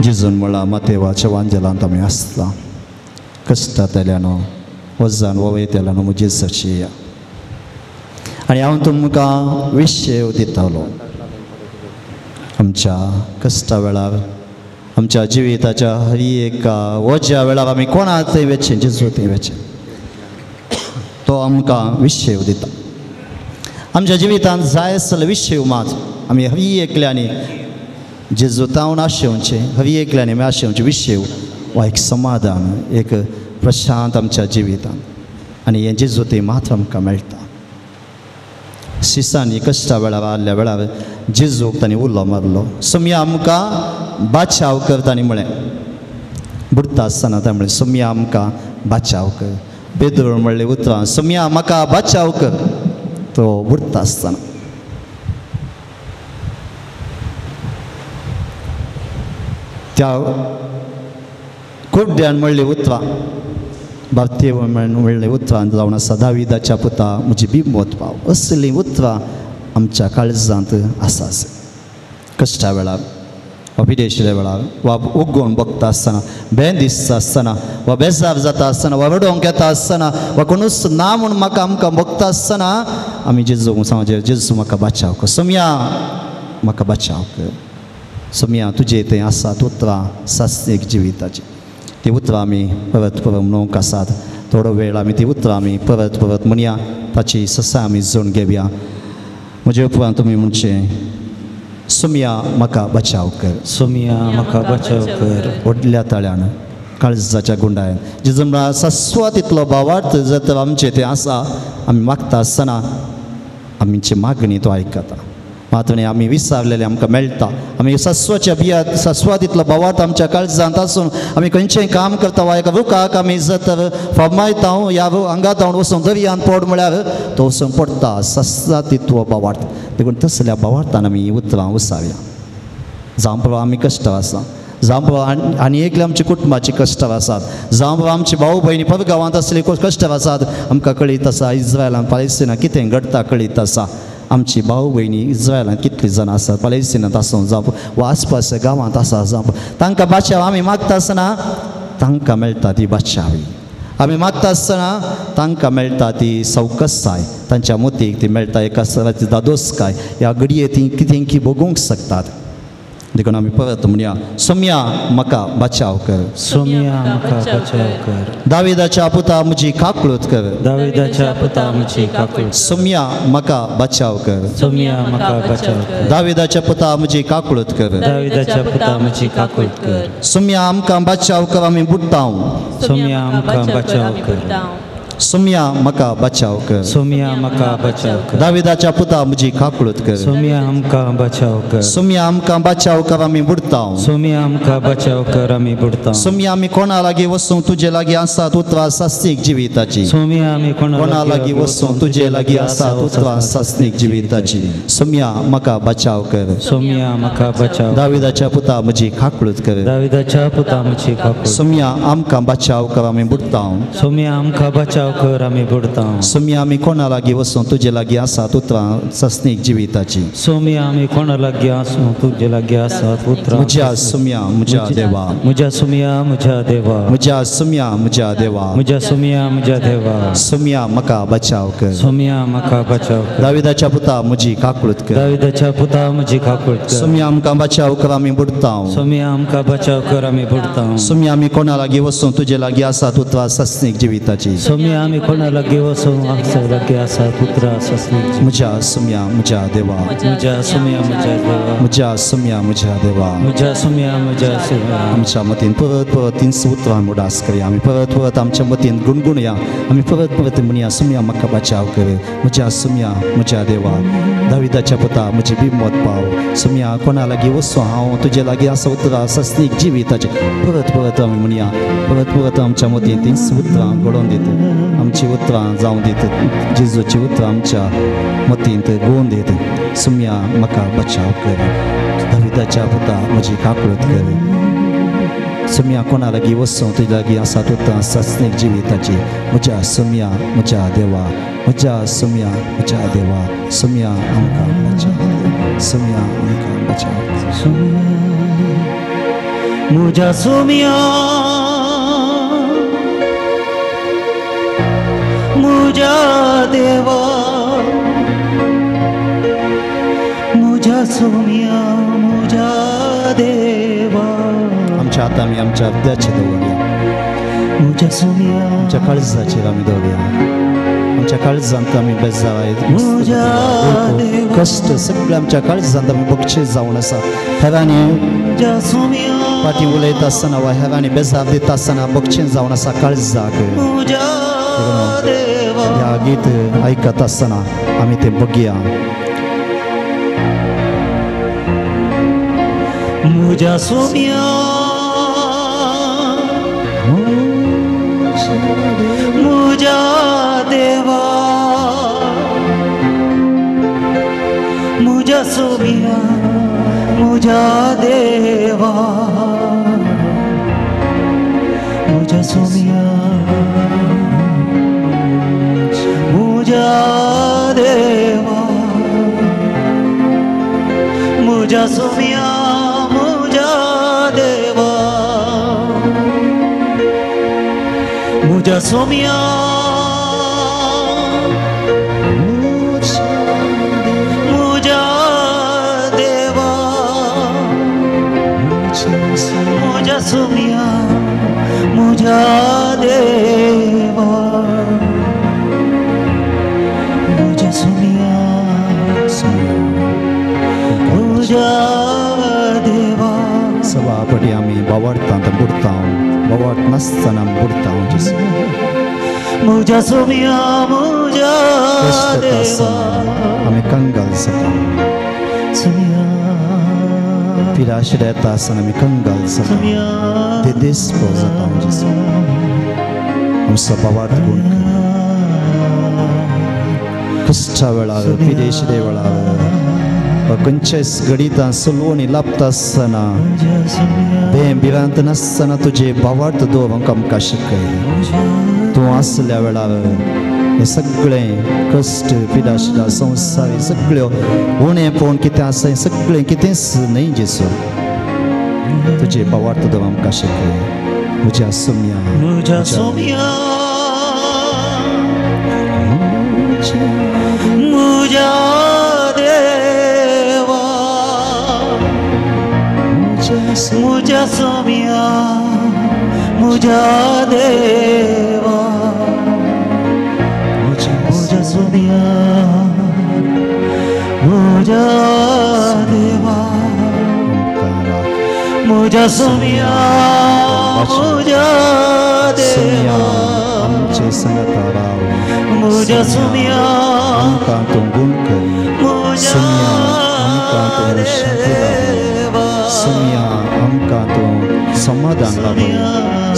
जिजून म्हळा मातेवाच्या वांजलांत आमी आसता कश्टांतल्यानो वजान वोवयतल्यानो म्हजी सची आनी हांव तुमकां विशय दितालो आमच्या कश्टा वेळार आमच्या जिविताच्या हर एका वज्या वेळार आमी कोणा थंय वेचें जेजू थंय वेचें तो आमकां विशय दिता आमच्या जिवितांत जाय आसले विशय मात आमी हर एकल्यानी जेजू तावन आशेवचें हर एकल्यानी आमी आशेवचें विशय वा एक समाधान एक प्रशांत आमच्या जिवितांत आनी हें जेजू थंय मात आमकां मेळटा शिसांनी कश्टा वेळार आसल्या वेळार जेजूक तांणी उलो मारलो सुमया आमकां बाचाव कर तांणी म्हळें बुडटा आसतना ताणें म्हळें सुमया आमकां बाचाव कर पेद्रोन म्हणलें उतरां सुमया म्हाका बाचाव कर तो बुडटा आसतना त्या कुड्ड्यान म्हणलें उतरां भारतीय म्हणलें उतरां जावन आसा दाविदाच्या पुता म्हजी बिंबोत पाव असलीं उतरां आमच्या काळजांत आसा कश्टा वेळार वा विदेशिल्ल्या वेळार वा उगोवन बगता आसतना भें दिसता आसतना वा बेजार जाता आसतना वा रडोंक येता आसतना वा कोणूच ना म्हूण म्हाका आमकां बगता आसतना आमी जेजूक सांगचें जेजू म्हाका बाचाव कर सुमया म्हाका बाचाव कर सुमया तुजे थंय आसात उतरां सासणेक जिविताची ती उतरां आमी परत परत म्हणूंक आसात थोडो वेळ आमी ती उतरां आमी परत परत म्हणया ताची ससां आमी जोडून घेवया म्हजे उपरांत तुमी म्हणचें सुमया म्हाका बचाव कर सुमया म्हाका बचाव कर व्हडल्या ताळ्यान काळजाच्या गुंडायन जेजू म्हळ्यार सस्वा तितलो भावार्थ जर तर आमचें तें आसा आमी मागता आसतना आमची मागणी तो आयकता मातून आमी विसारलेले आमकां मेळटा आमी सस्वाच्या बियांत सस्वा तितलो भावार्थ आमच्या काळजांत आसून आमी खंयचेंय काम करता वा एका रुखाक आमी जर तर फमायता ह्या हांगात हांव वचून दर्यांत पड म्हळ्यार तो वचून पडटा सस्वा तितलो भावार्थ देखून तसल्या भावार्थान आमी उतरां उसावया जावं पळय आमी कश्टां आसा जावं पळय आनी एकले आमच्या कुटुंबाची कश्टां आसात जावं पळय आमची भाऊ भयणी परगांवांत आसली कश्टां आसात आमकां कळीत आसा इज्रायलांत पालेस्तिनांत कितें घडटा कळीत आसा आमची भाऊ भयणी इज्रायलांत कितलीं जाणां आसात पालेस्तिनांत आसूं जावं वा आसपासच्या गांवांत आसा जावं तांकां बाचाव आमी मागता आसतना तांकां मेळटा ती बाचावी आमी मागता आसतना तांकां मेळटा ती सवकसाय तांच्या मोतीक ती मेळटा एका सराची दादोसकाय ह्या घडये ती कितें की भोगूंक शकतात देखून आमी परत म्हणया सुमया म्हाका बचाव कर सुमया म्हाका बचाव कर दाविदाच्या पुता म्हजी काकूळट कर दाविदाच्या पुता म्हजी काकूळट सुमया म्हाका बचाव कर सुमया म्हाका बचाव कर दाविदाच्या पुता म्हजी काकूळट कर दाविदाच्या पुता म्हजी काकूळट कर सुमया आमकां बचाव कर आमी बुडटाव सुमया आमकां बचाव कर सुमया म्हाका बचाव कर सुमया म्हाका बचाव कर दाविदाच्या पुता म्हजी काकूळट कर सुमया आमकां बचाव कर सुमया आमकां बचाव कर आमी बुडटाव सुमया आमकां बचाव कर आमी बुडता सुमया आमी कोणा लागीं वचूं तुजे लागीं आसात उतरां सासणीक जिविताची सुमया आमी कोणा लागीं वचूं तुजे लागीं आसात उतरां सासणीक जिविताची सुमया म्हाका बचाव कर सुमया म्हाका बचाव दाविदाच्या पुता म्हजी काकूळट कर दाविदाच्या पुता म्हजी काकूळट सुमया आमकां बचाव कर आमी बुडटाव सुमया आमकां बचाव कर आम्ही बुडतां सुमी आम्ही कोणा लागी वचूं तुजे लागी आसात उतरां सस्नीक जिविताची सोमी आम्ही कोणा लागी आसूं तुजे लागी आसात उतरां म्हज्या सुम्या म्हज्या देवा म्हज्या सुमया म्हज्या देवा म्हज्या सुम्या म्हज्या देवा म्हज्या सुमया म्हज्या देवा सुम्या म्हाका बचाव कर सोमया म्हाका बचाव कर दाविदाच्या पुता म्हजी काकुळत कर दाविदाच्या पुता म्हजी काकूट कर सुम्या आमकां बचाव कर आमी बुडतां सोमया आमकां बचाव कर आमी बुडतां सुम्या आमी कोणा लागी वचूं तुजे लागी आसात उतरां सस्नीक जिविताची सोमया आमी कोणा लागी वचूं आमच्या लागी आसात उतरां सस्नीक म्हज्या सुम्या म्हज्या देवा म्हज्या सोमया म्हज्या देवा म्हज्या सुम्या म्हज्या देवा म्हज्या सोमया म्हज्या सेवा आमच्या मतीन परत परत तीन उतरां उडास करया आमी परत परत आमच्या मतीन गुणगुणया आमी परत परत म्हणया सुम्या म्हाका बचाव कर म्हज्या सुम्या म्हज्या देवा दाविदाच्या पुता म्हजी बिमत पाव सुम्या कोणा लागी वचूं हांव तुजे लागी आसा उतरां सस्नीक जिविताचे परत परत आमी म्हणया परत परत आमच्या मतीन तीन उतरां घडोवन दीत आमची उतरां जावं दीत जेजूची उतरां आमच्या मतीन गोवन दीत सुम्या म्हाका बचाव कर दाविदाच्या पुता म्हजी काकुळत कर सुम्या कोणा लागी वचूं तुजे लागी आसा उतरां सस्नीक जिविताची म्हज्या सुम्या म्हज्या देवा म्हज्या सुम्या म्हज्या देवा सुम्या आमकां बचाव सुम्या आमकां बचाव म्हज्या सोमया म्हज्या देवा म्हज्या सोमया म्हज्या देवा आमच्या हातां आमी आमच्या हृदयाचेर दवरया म्हज्या सोमया आमच्या काळजाचेर आमी दवरया आमच्या काळजांत आमी म्हज्या बेजाराय कश्ट सगळे आमच्या काळजांत आमी बगचे जावन आसा हेरांनी म्हज्या सोमया फाटीं उलयता आसतना वा हेरांनी बेजार दिता आसतना बगचें जावन आसा काळजाक म्हज्या देवा ह्या गीत आयकत आसतना आमी तें बगया म्हज्या सोमया म्हज्या देवा म्हज्या सोमया म्हज्या देवा म्हज्या सोमया म्हज्या देवा म्हज्या सोमया म्हज्या सोमया म्हज्या देवा म्हज्या सोमया म्हज्या देवा म्हज्या सोमया म्हज्या देवा सवा फाटी आमी बावडटां बुडटां बावट नासतना बुडटां जेसू म्हज्या सोमया म्हज्या कश्ट देवा आसतना आमी कंगाल जाता सोमया पिराशेर येता आसतना आमी कंगाल जाता सोमया ते देस्पो जाता जेसू आमचो बावाट गूण कश्टा वेळार पिडेशिरे वेळार खंयच्याय घडीतां सुलवणी लाभता आसतना भिरांत नासतना तुजे बावार्थ दवरूंक आमकां शिकय तूं आसल्या वेळार हे सगळें कश्ट पिडाशिरा संवसार सगळ्यो उणेपण कितें आसा हें सगळें कितेंच न्हय जेसू तुजे बावार्थ दवरूंक आमकां शिकय म्हज्या सोमया म्हज्या सोमया म्हज्या देवा म्हज्या सोमया म्हज्या देवा म्हज्या सोमया म्हज्या देवा म्हज्या सोमया म्हज्या देवा आमचे संगता राव म्हज्या सोमया आमकां तूं गूण कर सोमया आमकां तूं शांती लाभ सोमया आमकां तूं समाधान लाभ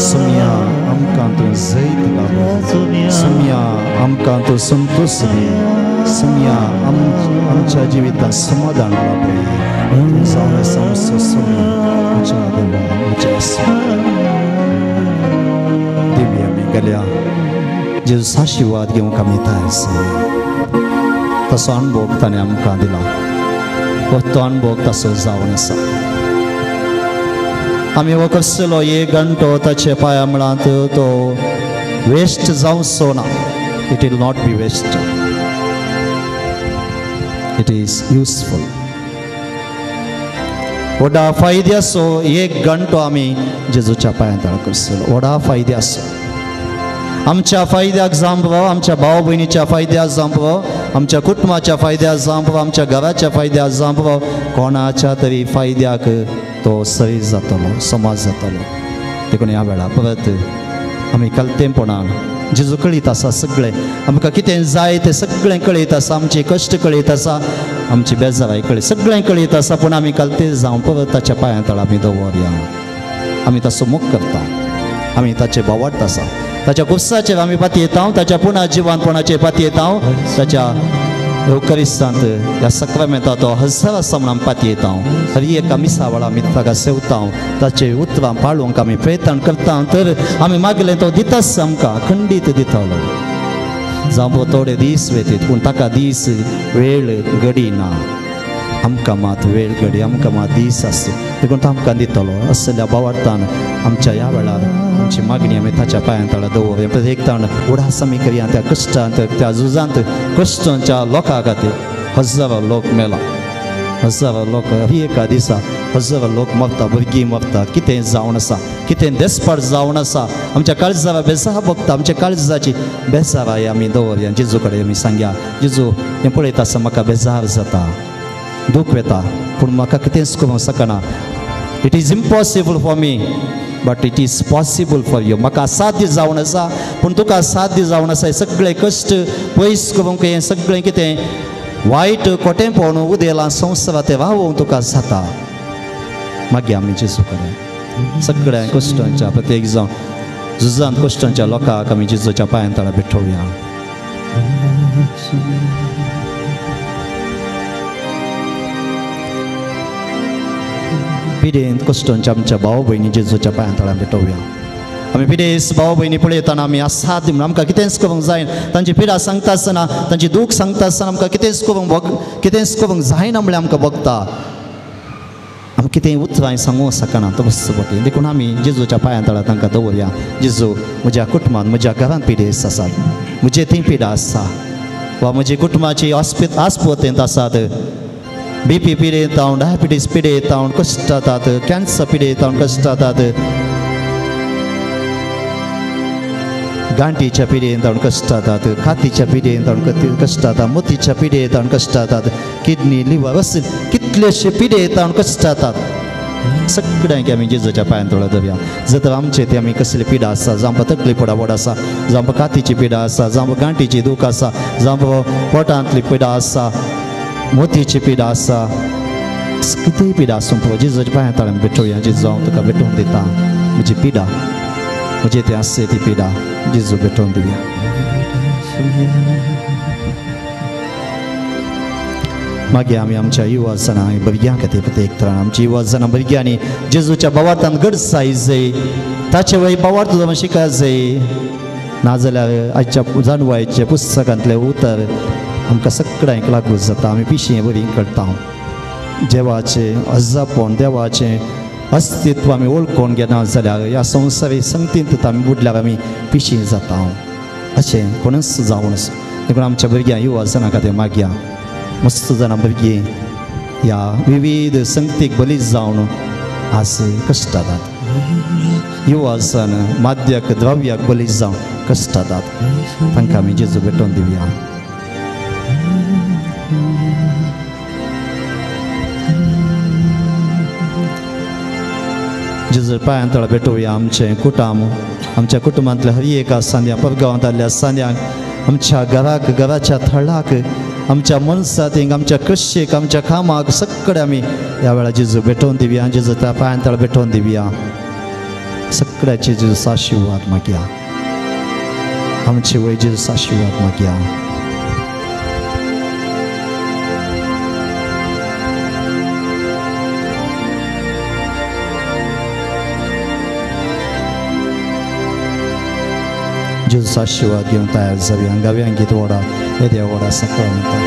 सोमया आमकां तूं जैत लाभ सोमया आमकां तूं संतोश दी सोमया आमच्या जिवितांत समाधान लाभ जावन आसा आमचो सोमया म्हज्या देवा म्हज्या देवी आमी गेल्या जेजूस आशिर्वाद घेवंक आमी तयार आसा तसो अणभव ताणें आमकां दिला व तो अणभव तसो जावन आसा आमी हो कसलो एक घंटो ताचे पांया मुळांत तो वेस्ट जावचो ना it will not be waste it is useful व्हडा फायदे आसो एक घंटो आमी जेजूच्या पांया तळा करतलो व्हडा फायदे आसो आमच्या फायद्याक जावं आमच्या भाव भयणीच्या फायद्याक जावं आमच्या कुटुंबाच्या फायद्याक जावं आमच्या घराच्या फायद्याक जावं कोणाच्या तरी फायद्याक तो सरी जातलो समाज जातलो देखून ह्या वेळा परत आमी कलतेपणान जेजू कळीत आसा सगळें आमकां कितें जाय तें सगळें कळीत आसा आमचे कश्ट कळीत आसा आमची बेजाराय कळीत सगळें कळीत आसा पूण आमी कलते जावं परत ताच्या पांया तळ आमी दवरया आमी तसो मोग करता आमी ताचे भावार्थ आसा ताच्या कुर्साचेर आमी पातयेता ताच्या पुना जिवानपणाचेर पातयेता ताच्या एवकरिस्तांत ह्या सक्रामेंतां तो हजारा समणां पातयेता हर एका मिसा वेळा आमी ताका सेवता ताचे उतरां पाळूंक आमी प्रयत्न करता तर आमी मागलें तो दिताच आमकां खंडीत दितलो जावं थोडे दीस वेतीत पूण ताका दीस वेळ घडी ना आमकां मात वेळ घडी आमकां मात दीस आसा देखून तो आमकां दितलो असल्या भावार्थान आमच्या ह्या वेळार आमची मागणी आमी ताच्या पांया तळा दवरया प्रत्येक ताण उडास आमी करया त्या कश्टांत त्या झुजांत कश्टांच्या लोकां खातीर हजारो लोक मेला हजारो लोक एका दिसा हजारो लोक मरता भुरगीं मरता कितें जावन आसा कितें देसपाट जावन आसा आमच्या काळजारा बेजार भोगता आमच्या काळजाची बेजाराय आमी दवरया जेजू कडेन आमी सांगया जेजू हें पळयता आसा म्हाका बेजार जाता दूख येता पूण म्हाका कितेंच करूंक शकना it is impossible for me but it is possible for you म्हाका साध्य जावन आसा पूण तुका साध्य जावन आसा हे सगळे कश्ट पयस करूंक हें सगळें कितें वायट खोटेंपण उदेलां संवसारांत तें वावोवंक तुका जाता मागीर आमी जेजू कडेन सगळ्या कश्टांच्या प्रत्येक जावन झुजांत कश्टांच्या लोकांक आमी जेजूच्या पांया तळा भेटोवया पिडेंत कश्टांच्या आमच्या भाव भयणी जेजूच्या पांया तळा भेटोवया आमी पिडेस भाव भयणी पळयतना आमी आसाद म्हूण आमकां कितेंच करूंक जाय तांची पिडा सांगता आसतना तांची दूख सांगता आसतना आमकां कितेंच करूंक जायना म्हणल्यार आमकां भोगता आमी कितें उतरां सांगूंक शकना तशें पटी देखून आमी जेजूच्या पांया तळा तांकां दवरया जेजू म्हज्या कुटुंबांत म्हज्या घरांत पिडेस आसात म्हजे थंय पिडा आसा वा म्हजी कुटुंबाची आस्पतेंत आसात BP पिडेत हांव डायबिटीज पिडेत हांव कश्ट जातात कॅन्सर पिडेत हांव कश्ट जातात गांठीच्या पिडेंत हांव कश्ट जातात खातीच्या पिडेंत हांव कश्ट जाता मोतीच्या पिडेंत हांव कश्ट जातात किडनी लिवर अशे कितलेशे पिडेंत हांव कश्ट जातात सगळ्यांक आमी जेजूच्या पांया तळा दवरया जर आमचे ते आमी कसली पिडा आसा जावं तकली फोडाफोड आसा जावं कातीची पिडा आसा जावं गांठीची दूख आसा जावं पोटांतली पिडा आसा मोतीची पिडा आसा कितेंय पिडा आसूं पळय जेजूच्या पांया तळा भेटोवया जेजू हांव तुका भेटोवन दिता म्हजी पिडा म्हजे तें आसले ती पिडा जेजू भेटोवन दिवया मागीर आमी आमच्या युवा जनां भुरग्यां खातीर प्रत्येक तरान आमची युवा जनां भुरग्यांनी जेजूच्या भावार्थान गडसाय जाय ताचे वय भावार्थ जावन शिकाय जाय नाजाल्यार आजच्या जानवायच्या पुस्तकांतले उतर आमकां सगळ्यांक लागू जाता आमी पिशें बरी करता देवाचें अजापण देवाचें अस्तित्व आमी वळखून घेना जाल्यार ह्या संवसारी संगतींत आमी बुडल्यार आमी पिशें जाता अशें कोणूच जावं नसो देखून आमच्या भुरग्यांक युवा जनां खातीर मागया मस्त जाणां भुरगीं ह्या विविध संगतीक बली जावन आज कश्ट जातात युवा जन माद्यक द्रव्याक बली जावन कश्ट जातात तांकां आमी जेजू भेटोवन दिवया जेजू पांया तळा भेटोवया आमचें आमच्या कुटुंबांतल्या हर एका सांद्या परगांवांतल्या सांद्यांक आमच्या घराच्या थळाक आमच्या मनसातीक आमच्या कृशेक आमच्या कामाक सगळे आमी ह्या वेळार जेजू भेटोवन दिवया जेजू त्या पांया तळा भेटोवन दिवया सगळ्याचे जेजू आशिर्वाद मागया आमचे वय जेजू आशिर्वाद मागया जेजू दिवस आशीर्वाद घेऊन तयार जाऊया. गावया गीत वडा येद्या वडा सकळ म्हणटा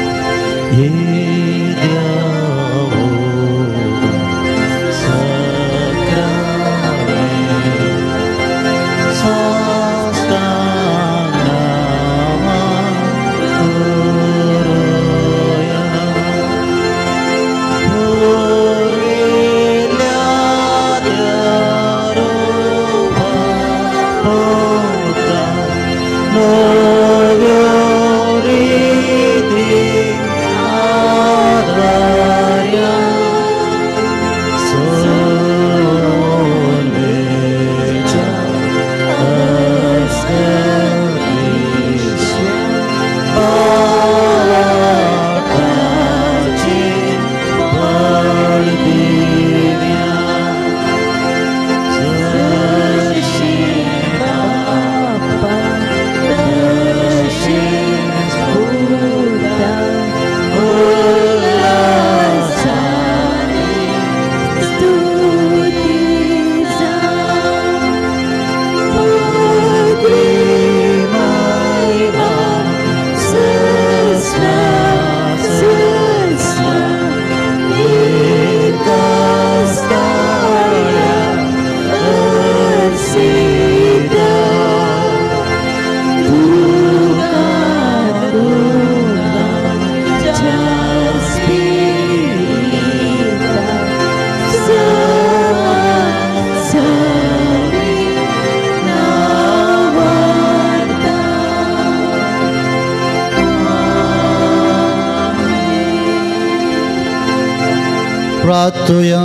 प्रार्थूया.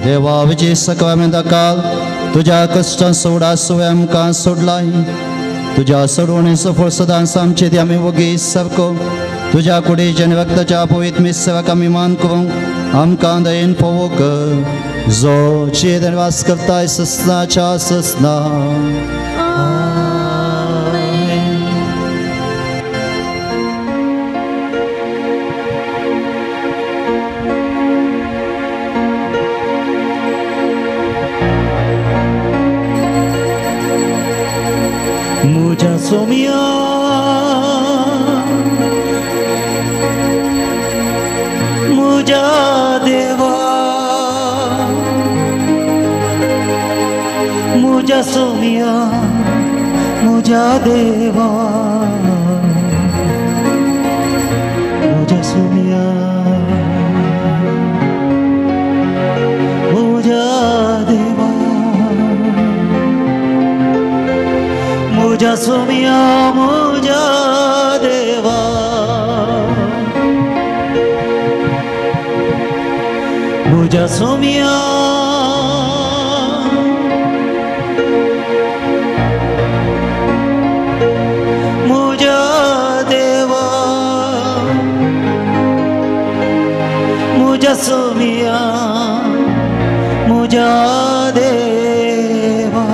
देवा विजय सकवामेंदा काल तुझ्या कष्टां सोडा सोय आमकां सोडलाय. तुझ्या सोडवणेचो फळ सदांच आमचे ती आमी वगी सारको तुझ्या कुडीच्या वक्ताच्या पवित्र मिसेवाक आमी मान करूंक आमकां दयेन फोवो कर. जो चेदन वास करताय ससनाच्या ससना. मुझा सोमिया मुझा देवा मुझा सोमिया मुझा देवा मुझा सोमिया मुझा देवा मुझा सोमिया मुझा देवा मुझा सोमिया मुझा देवा मुझा सोमिया मुझा देवा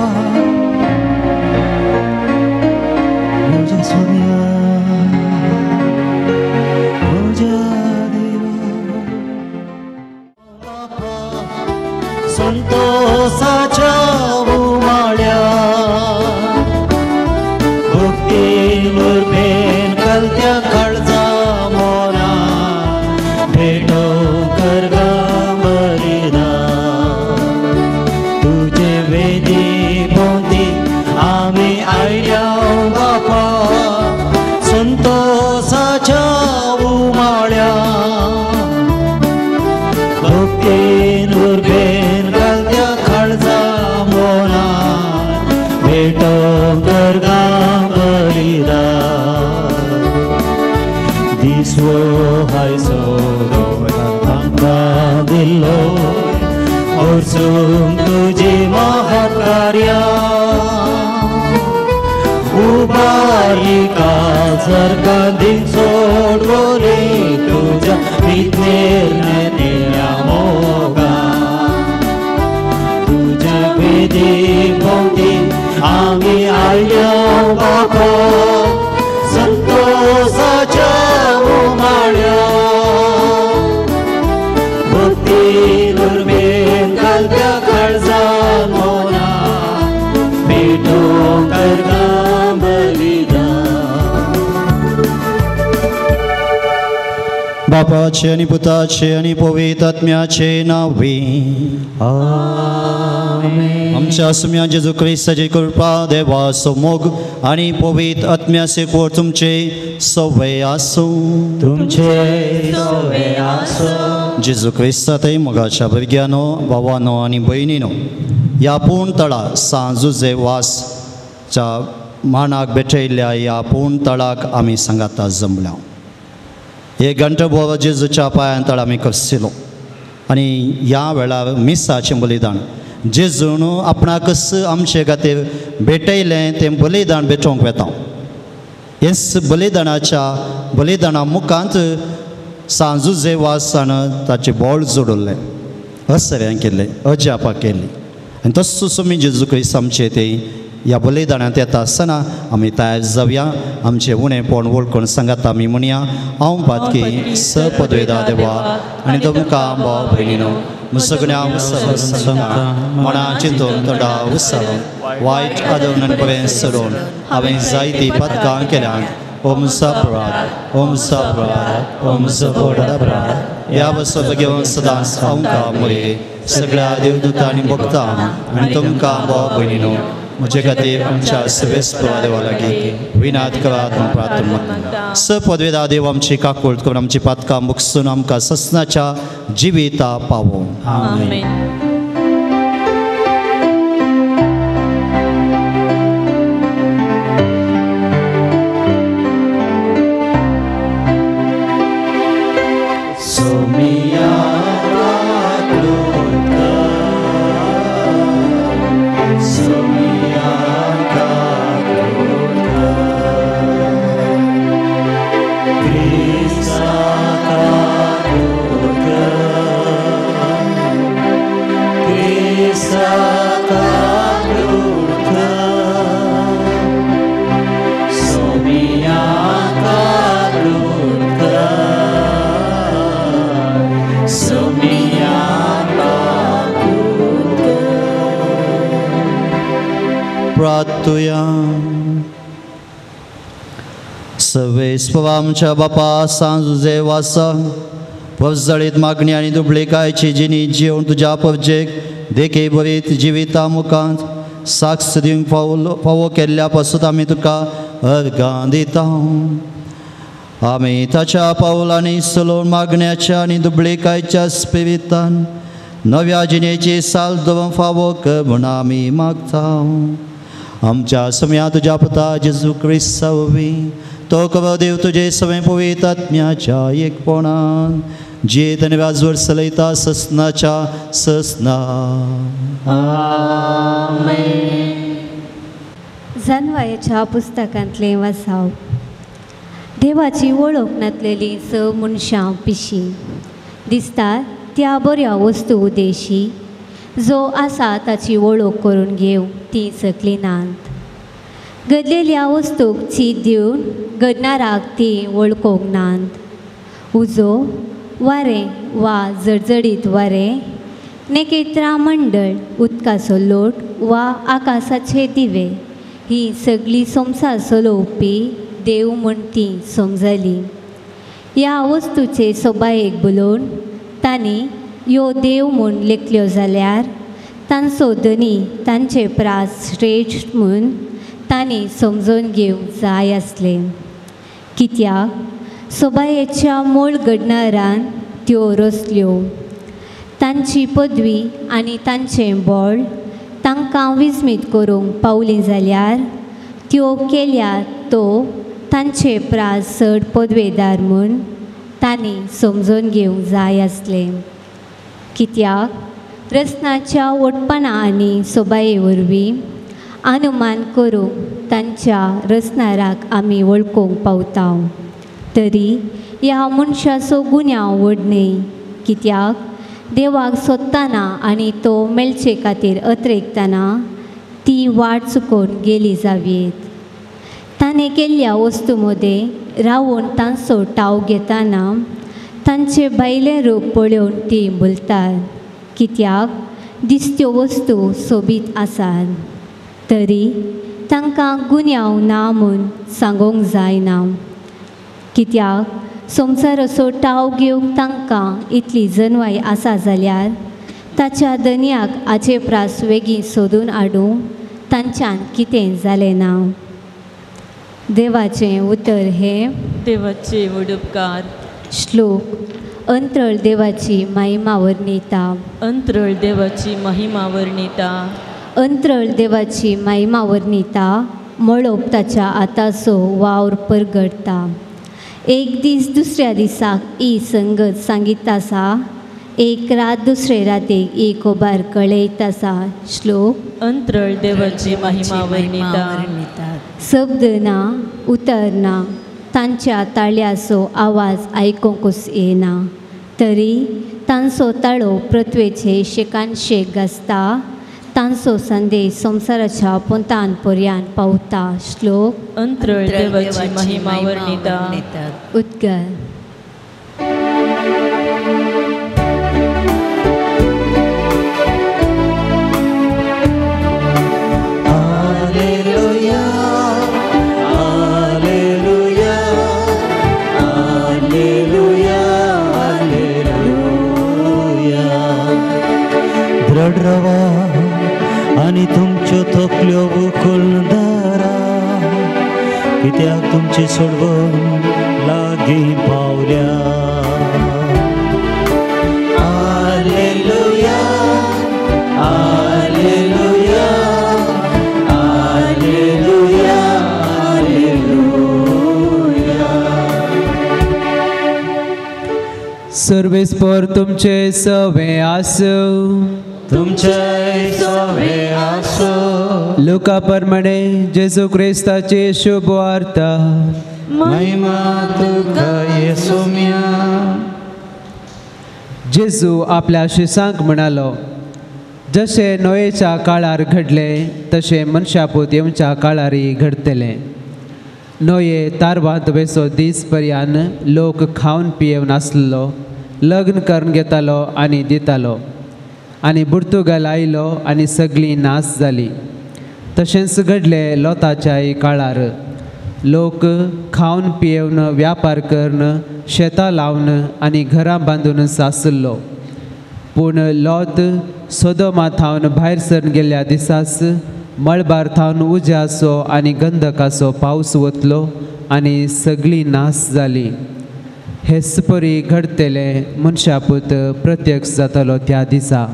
मुझा सोमिया मुझा संतोषाच्या उमाळ्या भक्तीवर बेन कलत्या काळजा मोना भेटो करगा मरिदा तुझे वेदी पोंती आम्ही आयल्या बापा संतोषाच्या उमाळ्या भक्तीवर बेन कलत्या काळजा मोना भेटो करगा मरिदा दिसवो हायसो आमकां दिल्लो हरसून तुजी महाकार्या उबारिका सरका दिन सोडवोरी तुझ्या विज्ञेर नेल्या मोगा तुझ्या वेदी भोवती आम्ही आयल्या बापा संतोषाच्या उमाळ्या भक्ती दुर्बेन घालत्या काळजा मोना भेटो करगा बली बापाचे आणि पुताचे आणि पवित्र आत्म्याचे नावे आमच्या सुम्या जेजू ख्रिस्ताची कृपा देवाचो मोग आणि पवित्र आत्म्याचे कोर तुमचे सवय आसू तुमचे सवे आसो जेजू ख्रिस्तातय मोगाच्या भुरग्यानो भावानो आणि भयणीनो ह्या पूर्णतळा सांजुजे वासच्या मानाक भेटयल्ल्या ह्या पूर्णतळाक आमी सांगाता जमल्या हे घंटभर जेजूच्या पांयां आमी करसिलो आनी ह्या वेळार मिसाचें बलिदान जेजून आपणाकच आमचे खातीर भेटयलें तें बलिदान भेटोवंक वेता हेच बलिदाना मुखांत सांजुजे वासान ताचें बोळ जोडुल्लें असऱ्यां केलें अजापा केली आनी तसोच आमी जेजू क्रिस्त आमचे ते ह्या बलिदानांत येता आसतना आमी तयार जावया आमचें उणेंपण वळखून सांगात आमी म्हणया हांव पातकी स पदवेदा देवा आनी तुमकां भाव भयणीनो सगळ्या मना चिंतून तोंडा उत्सव वायट आदरून आनी बरें सरोवन हांवें जायतीं पथकां केल्यात ओम सप्राद ओम सप्राद ओम सपोडाप्राद ह्या वसत घेवन सदांच आमकां मुरे सगळ्या देवदूतां आनी भक्तां आनी तुमकां भाव भयणीनो म्हजे खातीर आमच्या सर्वेस्परा देवा लागीं विनात करात म्हूण प्रार्थना मागता स पदवेदा देव आमची काकूळ करून आमची पातकां मुगसून आमकां ससनाच्या जिविता पावो आमेन. प्रार्थुया सर्वेस्परा आमच्या बापा सांजुजे वासा पजळीत मागणी आनी दुबळेकायची जिणी जेवण तुज्या परजेक देखे बरीत जिविता मुखांत साक्ष दिवंक फावो केल्ल्या पासून आमी तुका अर्गां दिता आमी ताच्या पावलांनी सलोन मागण्याच्या आनी दुबळेकायच्या स्पिरितान नव्या जिणेची साल दवरूंक फावो कर म्हूण आमी मागता आमच्या समया तुज्या पुता जेजू क्रिस्ता वरवीं तो कवर देव तुजे सगळे पवित्र आत्म्याच्या एकपणान जेत आनी राजवर चलयता ससनाच्या ससना जानवायाच्या पुस्तकांतलें वाचाव देवाची वळख नासलेली स मनशां पिशी दिसता त्या बऱ्या वस्तू उदेशी जो आसा ताची वळख करून घेवं ती सकली नात घडलेल्या वस्तूक चीत दिवन घडणाराक ती वळखोंक नात उजो वारें वा जडजडीत वारें नेकेत्रां मंडळ उदकाचो लोट वा आकाशाचे दिवे ही सगळी संवसार चलोवपी देव म्हूण ती समजली ह्या वस्तूचे सोबायेक बुलोवन तांणी ह्यो देव म्हूण लेखल्यो जाल्यार तांचो धनी तांचे प्रास श्रेश्ठ म्हूण तांणी समजून घेवंक जाय आसलें कित्याक सोबायेच्या मूळ घडणारान त्यो रचल्यो तांची पदवी आनी तांचें बळ तांकां विस्मीत करूंक पावली जाल्यार त्यो केल्या तो तांचे प्रास चड पदवेदार म्हूण तांणी समजून घेवंक जाय आसलें कित्याक रसनाच्या वटपणां आनी सोबाये वरवीं अनुमान करूंक तांच्या रचणाराक आमी वळखूंक पावता तरी ह्या मनशाचो गुन्यांव व्हड न्हय कित्याक देवाक सोदतना आनी तो मेळचे खातीर अत्रेकतना ती वाट चुकोवन गेली जावेत ताणें केल्ल्या वस्तू मदें रावून तांचो टाव घेतना तांचे भायलें रूप पळोवन ती बोलतात कित्याक दिसत्यो वस्तू सोबीत आसात तरी तांकां गुन्यांव ना म्हूण सांगूंक जायना कित्याक संवसार असो टाव घेवंक तांकां इतली जनवाई आसा जाल्यार ताच्या दनयाक हाचे प्रास वेगीं सोदून हाडूंक तांच्यान कितें जालें ना. देवाचें उतर हें. देवाचे वडपकार. श्लोक. अंतरळ देवाची महिमा वर्णिता. अंतरळ देवाची महिमा वर्णिता. अंतरळ देवाची महिमा वर्णिता. मळप ताच्या आतांचो वावर परगडटा. एक दीस दुसऱ्या दिसाक ही संगत सांगीत आसा. एक रात दुसरे रातीक ही खबर कळयत आसा. श्लोक. अंतरळ देवाची महिमा वर्णिता. शब्द ना, उतर ना, तांच्या ताळ्याचो आवाज आयकोंकूच येना. तरी तांचो ताळो पृथ्वेचे शेकान शेक घासता. तांचो संदेश संवसाराच्या पोंतान पर्यंत पावता. श्लोक. अंतरळ देवाची महिमा वर्णिता. उद्गार. दृढ रवा आनी तुमच्यो तकल्यो उखलून धरा, कित्याक तुमची सोडवण लागीं पावल्या. Alleluia, Alleluia, Alleluia, Alleluia. सर्वेस्पर तुमचे सवे आसूं. तुमचे सवे आसूं. लुका प्रमाणे जेजू क्रिस्ताची शुभ वार्ता. महिमा तुका येसुम्या. जेजू आपल्या शिसांक म्हणालो, जशे नोयेच्या काळार घडले तशे मनशापूत येवच्या काळारय घडतले. नोये तारवांत वेसो दीस पर्यंत लोक खावन पियेवन आसलो, लग्न करून घेतालो आनी दितालो. आनी बुर्तुगाल आयलो आनी सगळीं नास जाली. तशेंच घडलें लोताच्याय काळार. लोक खावन पियेवन व्यापार करून शेतां लावन आनी घरां बांदून सासलो. पूण लोत सोदोमा थावन भायर सरून गेल्ल्या दिसास मळबार थावन उज्याचो आनी गंधकाचो पावस वतलो आनी सगळीं नास जाली. हेच परी घडतलें मनशापूत प्रत्यक्ष जातलो त्या दिसा.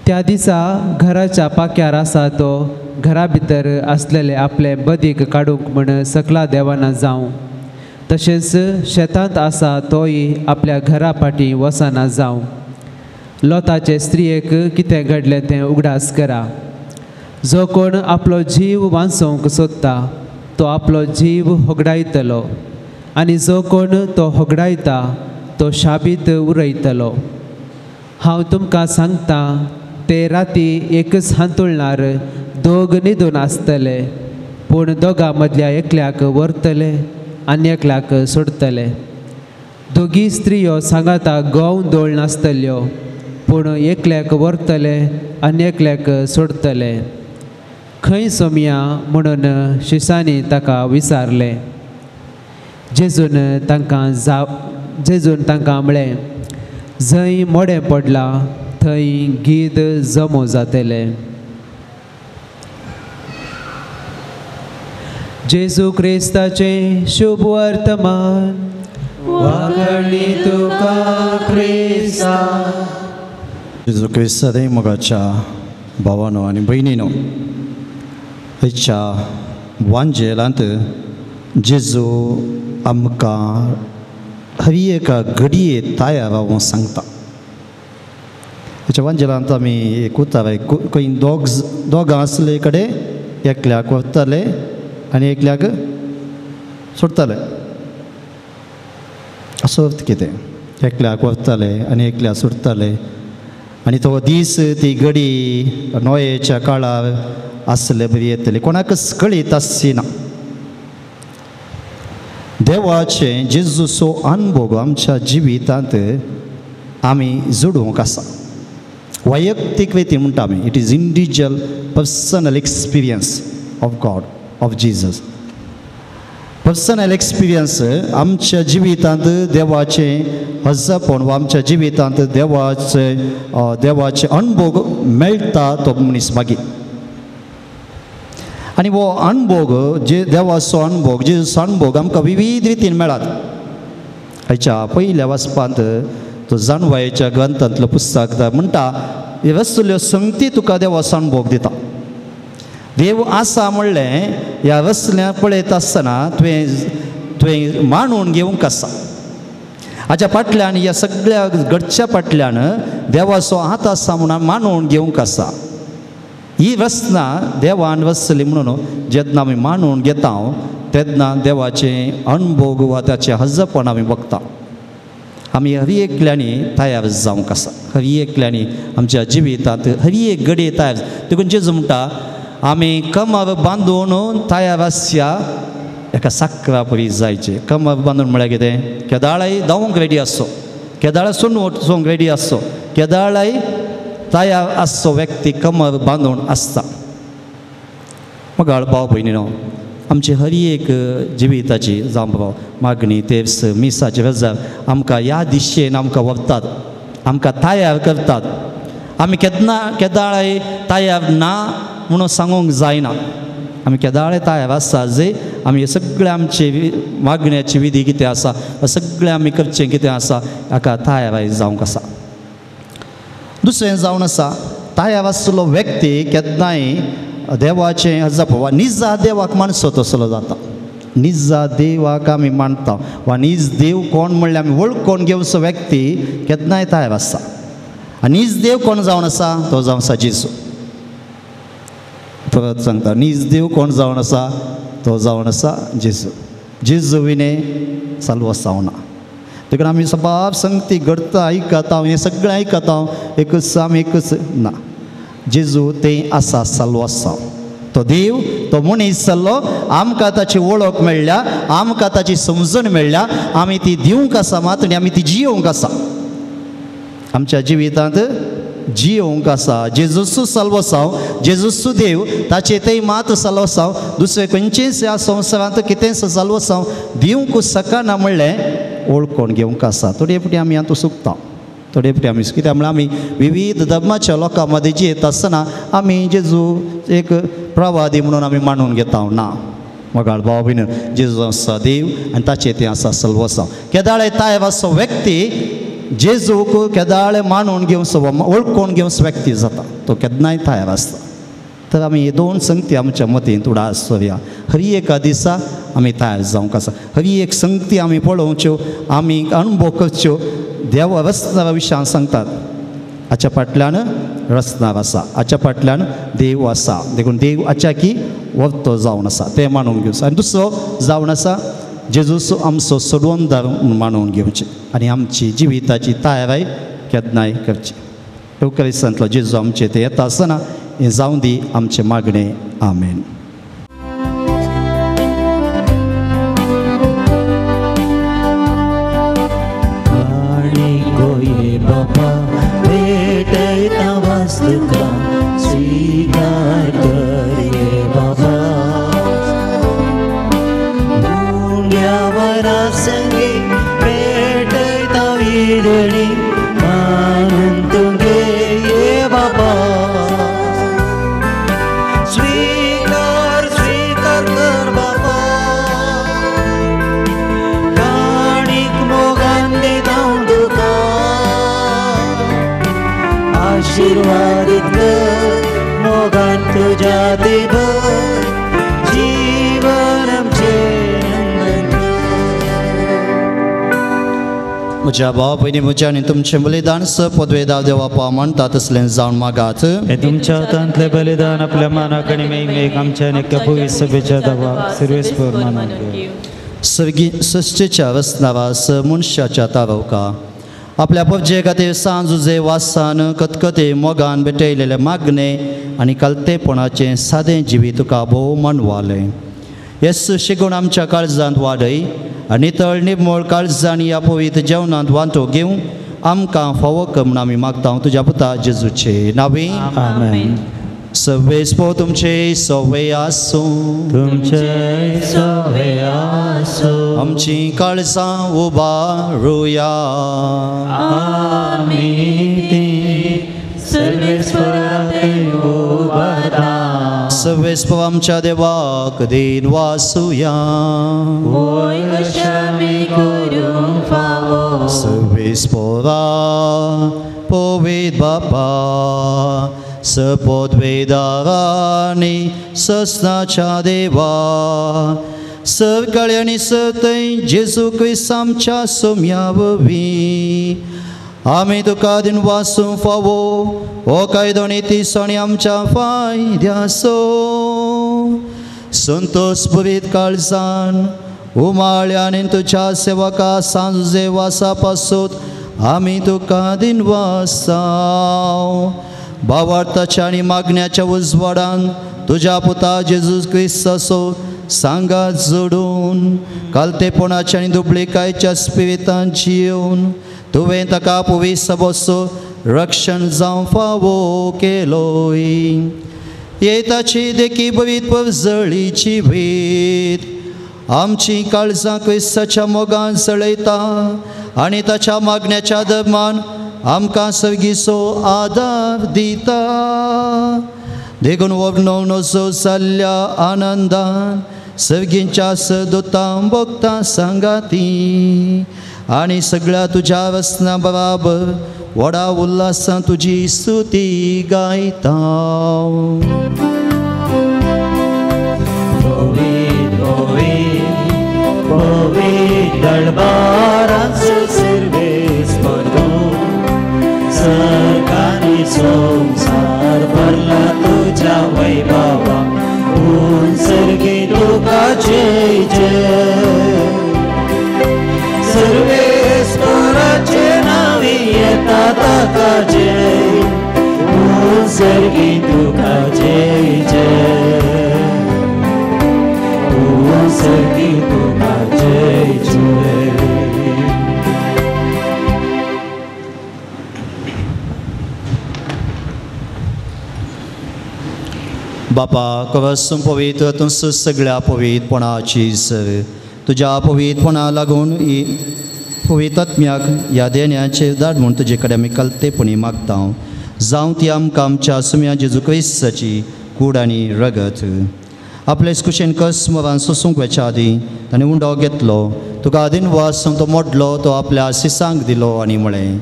त्या दिसा घराच्या पाक्यार आसा तो घरा भितर आसलेले आपले बदीक काडूंक म्हण सकला देवाना जावं. तशेंच शेतांत आसा तोय आपल्या घरा फाटी वसना जावं. लोताचे स्त्रियेक कितें घडलें तें उगडास करा. जो कोण आपलो जीव वांचोवंक सोदता तो आपलो जीव होगडायतलो, आनी जो कोण तो होगडायता तो शाबीत उरयतलो. हांव तुमकां सांगतां, ते राती एकच हांतुळणार दोग न्हिदून आसतले, पूण दोगां मदल्या एकल्याक व्हरतले आनी एकल्याक सोडतले. दोगी स्त्रियो सांगाता गोवन दोळ नासतल्यो, पूण एकल्याक व्हरतले आनी एकल्याक सोडतले. खंय सोमया म्हणून शिसांनी ताका विचारलें. जेजून तांकां म्हळें, जंय मोडें पडलां थंय गीत जमो जातलें. जेजू क्रिस्ताचें शुभ वर्तमान. वागणी तुका क्रिस्ता. जेजू क्रिस्तादे मोगाच्या भावानो आनी भयणीनो, आयच्या वांजेलांत जेजू आमकां हवी एका घडये तयार रावूंक सांगता. हेच्या वांजेलांत आमी एक उतार खंय दोगां आसले कडेन एकल्याक व्हरतले आनी एकल्याक सोडतले. असो अर्थ कितें? एकल्याक व्हरतले आनी एकल्याक सोडतले. आनी तो दीस ती घडी नोयेच्या काळार आसले बरी येतली, कोणाकच कळीत आसची ना. देवाचें जेजूचो अनुभव आमच्या जिवितांत आमी जोडूंक आसा. वैयक्तीक वेती म्हणटा आमी, it is individual personal experience of God, of Jesus. Personal experience आमच्या जिवितांत देवाचें हजपण वा आमच्या जिवितांत देवाचे अनुभव मेळटा तो मनीस मागीर आनी हो अनुभव जे देवाचो अनुभव जेजूचो अनुभव आमकां विविध रितीन मेळात हाच्या पयल्या वाचपांत तो जाणवायेच्या ग्रंथांतलो पुस्तक म्हणटा ह्यो असल्यो संगती तुका देवाचो अनुभव दिता देव आसा म्हणलें ह्या वसल्या पळयत आसतना तुवें मांडून घेवंक आसा हाच्या फाटल्यान ह्या सगळ्या घडच्या फाटल्यान देवाचो हात आसा म्हणून मांडून घेवंक आसा ही वसना देवान वसली म्हणून जेन्ना आमी मांडून घेता तेन्ना देवाचें अनुभव वा ताचें हजपण आमी बगता आमी हर एकल्यांनी तयार जावंक आसा हर एकल्यांनी आमच्या जिवितांत हर एक घडये तयार देखून जेजू म्हणटा आमी कमर बांदून तयार आसया एका साकरा परी जायचे कमर बांदून म्हळ्यार कितें केदाळाय धांवूंक रेडी आसचो केदाळ वचोंक रेडी आसचो केदाळाय तयार आसचो व्यक्ती कमर बांदून आसता मगाळ भाव भयणीनो आमची हर एक जिविताची जावं मागणी तेर्स मिसाचे रजार आमकां ह्या दिशेन आमकां व्हरतात आमकां तयार करतात आमी केदाळाय तयार ना म्हणून सांगूंक जायना आमी केदाळे तयार आसा जे आमी हे सगळे आमचे मागण्याची विधी कितें आसा सगळें आमी करचें कितें आसा हाका तयार जावंक आसा दुसरें जावन आसा तयार आसलो व्यक्ती केन्नाय देवाचें हजप वा निजा देवाक मानसो तसलो जाता निजा देवाक आमी मानता वा निज देव कोण म्हणल्यार आमी वळखून घेवचो व्यक्ती केन्नाय तयार आसा आनी निज देव कोण जावन आसा तो जावन आसा जेजू परत सांगता निज देव कोण जावन आसा तो जावन आसा जेजू जेजू विने साल्व जावना देखून आमी सबाब संगती घडता आयकता हें सगळें आयकता एकच आमी एकच ना जेजू तें आसा साल्व आसा तो देव तो मनीस जाल्लो आमकां ताची वळख मेळ्ळ्या आमकां ताची समजण मेळ्ळ्या आमी ती दिवंक आसा मात आनी आमी ती जियोंक आसा आमच्या जिवितांत जियोंक आसा जेजूचो साल्व जावं जेजूचो देव ताचे तें मात साल्व जावं दुसरें खंयचेंच ह्या संवसारांत कितेंच साल्व जावं दिवंक सकना म्हणलें वळखून घेवंक आसा थोडे फावटी आमी हातूंत चुकता थोडे फावटी आमी कित्याक म्हळ्यार आमी विविध धर्माच्या लोकां मदीं जियेत आसतना आमी जेजू एक प्रवादी म्हणून आमी मानून घेता ना मगाळ भाव भयण जेजू आसा देव आनी ताचें तें आसा साल्व आसा केदाळे तयार आसो व्यक्ती जेजूक केदाळे मानून घेवचो वळखून घेवचो व्यक्ती जाता तो केन्नाय तयार आसता तर आमी हे दोन संगती आमच्या मतींत उडास दवरया हर एका दिसा आमी तयार जावंक आसा हर एक संगती आमी पळोवच्यो आमी अनुभव करच्यो देव रस्त्या विशयान सांगतात हाच्या फाटल्यान रस्त्यार आसा हाच्या फाटल्यान देव आसा देखून देव अचाकी वर्तो जावन आसा तें मानून घेवचो आनी दुसरो जावन आसा जेजूचो आमचो सोडवणदार मानून घेवचें आनी आमची जिविताची तयाराय केन्नाय करची एवकारिस्तांतलो जेजू आमचे ते येता आसतना हें जावं दी आमचें मागणें आमेन बाबा भेटयता वास्तुका स्वीकार कर ये बाबा मुंग्यावरा संगी भेटयता विडणी मानून तुगे ये बाबा स्वीकार स्वीकार कर बाबा काणीक मोगान दिता तुका आशीर्वादित कर मोगान तुझ्या देव जीवन म्हज्या भावा भयणी म्हज्या आनी तुमचें बलिदान स पदवेदार देवा पाव म्हणटा तसलें जावन मागात हे तुमच्या हातांतलें बलिदान आपल्या मानाक आनी मेघमेक आमच्या आनी पवित्र सभेच्या दबाव सर्वेस्पर मानून घेव सृश्टीच्या रचनारा स मनशाच्या तारवका आपल्या पबजे खातीर सांजुजे वासान कतकते मोगान भेटयलेले मागणे आनी कलतेपणाचें सादें जिवीत तुका भोव मानवालें येस शिकून आमच्या काळजांत वाडय आनी नितळ निर्मळ काळजांनी ह्या पवित्र जेवणांत वांटो घेवं आमकां फावो कर म्हूण आमी मागता तुज्या पुता जेजूचे नांवे आमेन सवेस्पो तुमचे सवे आसूं तुमचे सवे आसो आमची काळजां उबारुया आमी ती सर्वेस्पराते उबारा सवेस्पो आमच्या देवाक दिन वासुया होय अशामी करूंक फावो सवेस्पोरा पवित बापा सपोद्वेदारानी सस्नाच्या देवा सकाळी आणि सतय जेजू क्रिस्त आमच्या सोम्याववी आमी तुका दिन वासूं फावो हो कायदो नीती सणी आमच्या फायद्यासो संतोष पवित काळजान उमाळ्यान तुझ्या सेवका सांजे वासा पासून आमी तुका दिन वासाव भावार्थाच्या आणि मागण्याच्या उजवाडान तुझ्या पुता जेजू क्रिस्ताचो सांगात जोडून कालतेपणाच्या आणि दुबळेकायच्या स्पिरितान जिवन तुवें ताका पुवीस बसो रक्षण जावं फावो केलोय येताची देखी पवित्र जळीची वेद आमची काळजां क्रिस्ताच्या मोगान जळयता आनी ताच्या मागण्याच्या दरम्यान आमकां सर्गीचो आदार दिता देखून वर्णव नजो जाल्ल्या आनंदान सर्गींच्या सदोतां भोगतां सांगाती आनी सगळ्या तुज्या वसना बराबर व्हडा उल्हासान तुजी स्तुती गायता पवित दरबाराचो सर्वेस्परो सरकारी संसार भरला तुझ्या वैभवा सर्गी तुका जय जय सर्वेस्पराचे नावी येता ताका जय सर्गी तुका जय जय सर्गी तुका जय जय बापा कवसून पवित्र तूं सगळ्या पवित्रपणाची सर तुज्या पवित्रपणा लागून पवित्रात्म्याक ह्या देण्याचेर धाड म्हूण तुजे कडेन आमी कलतेपणी मागता जावं ती आमकां आमच्या सुम्या जेजू क्रिस्ताची कूड आनी रगत आपलेच कुशेन कसमरान सोसूंक वेच्या आदीं ताणें उंडो घेतलो तुका आदीन वासून तो मोडलो तो आपल्या सिसांक दिलो आनी म्हळें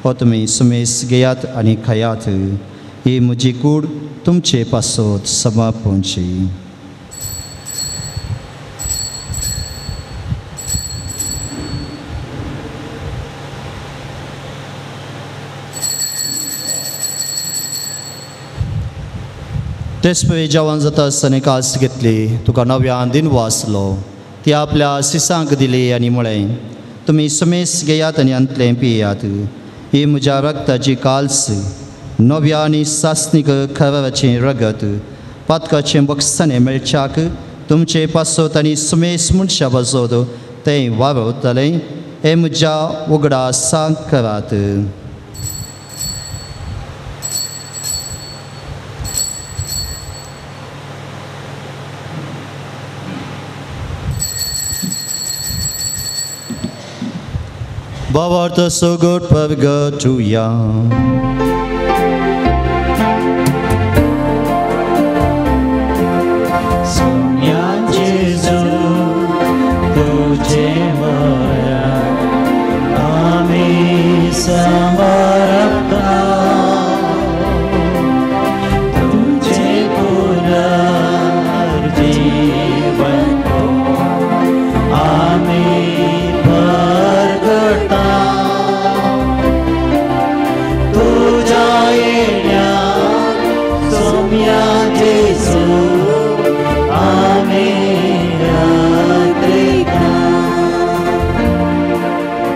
हो तुमी सुमेस घेयात आनी खायात ही म्हजी कूड तुमचे पासत समापूंची तेच पळय जेवण जाता आसतना कास घेतली तुका नव्यान दिन वाचलो ती आपल्या सिसांक दिली आनी म्हळें तुमी समेस घेयात आनी अंतलें पियात ही म्हज्या रक्ताची काल्स नव्या आनी सासणीक खरवाचें रगत पातकाचें बक्षाने मेळच्याक तुमचे पासत आनी समेस मनशा बसत तें वावरतलें हें म्हज्या उगडा सांग करात Bavarta so good purgatoria. Sonia Jesu, tujhe maya, ami samarapta, tujhe punar jeevan ko, ami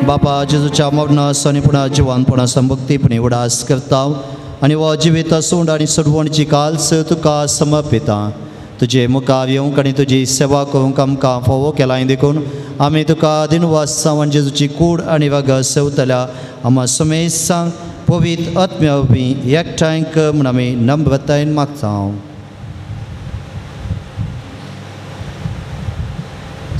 बापा जेजूच्या मरणास आनी पुन्हा जिवानपणा संभक्तीपणी उडास करता आनी हो जिवीत सोंड आनी सडवणची काल्स तुका समर्पिता तुजे मुखार येवंक आनी तुजी सेवा करूंक आमकां फोवो केलाय देखून आमी तुका दिनवास सावन जेजूची कूड आनी वग सेवतल्या आमा समेसांक पवित्र आत्म्यावी एकठांय कर म्हूण आमी नम्रतायेन मागता।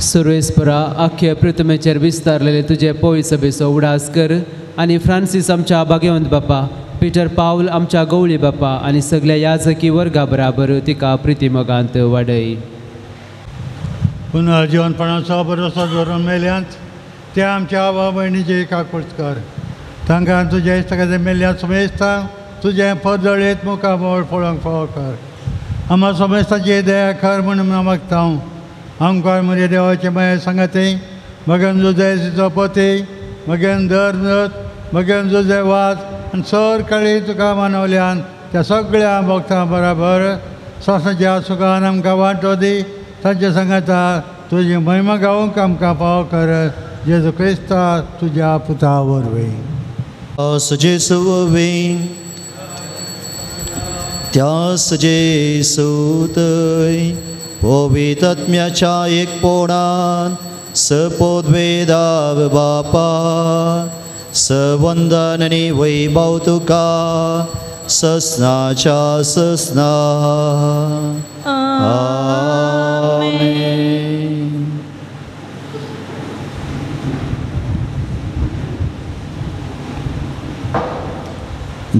सर्वेस्परा आख्या पृथ्वीचेर विस्तारलेले तुजे पवित्र सभेचो उडास कर आनी फ्रांसीस आमच्या भाग्यवंत बापा, पिटर पावल आमच्या गवळी बापा आनी सगळ्या याजकी वर्गा बराबर तिका प्रितीमोगांत वाडय। पुनर्जीवनपणाचो भरोसो धरून मेल्यांत त्या आमच्या आवा भयणीचे काकूट कर। तांकां तुजे इश्टकाचे मेल्यांत समेस्ता तुजें पदळेत मुखामोळ पळोवंक फावो कर। आम्हा समेस्ताची दया कर म्हणून मागता। आमकां म्हजे देवाचे माये सांगाती मगन जुजेचो पोती मगन धर्मत मगन जुजे वाज आनी सर काळी तुका मानवल्यान त्या सगळ्या भक्तां बराबर स्वासाच्या सुखान आमकां वांटो दी। ताचे सांगाता तुजी महिमा गावूंक आमकां फावो कर। जेजू क्रिस्ता तुज्या पुता वरवीं। जेजू वरवीं त्या जेजू थंय पवित्र आत्म्याच्या एकपणान सपोदवेदाव बापा सवंदन आनी वैभव तुका ससनाच्या ससना। आमेन।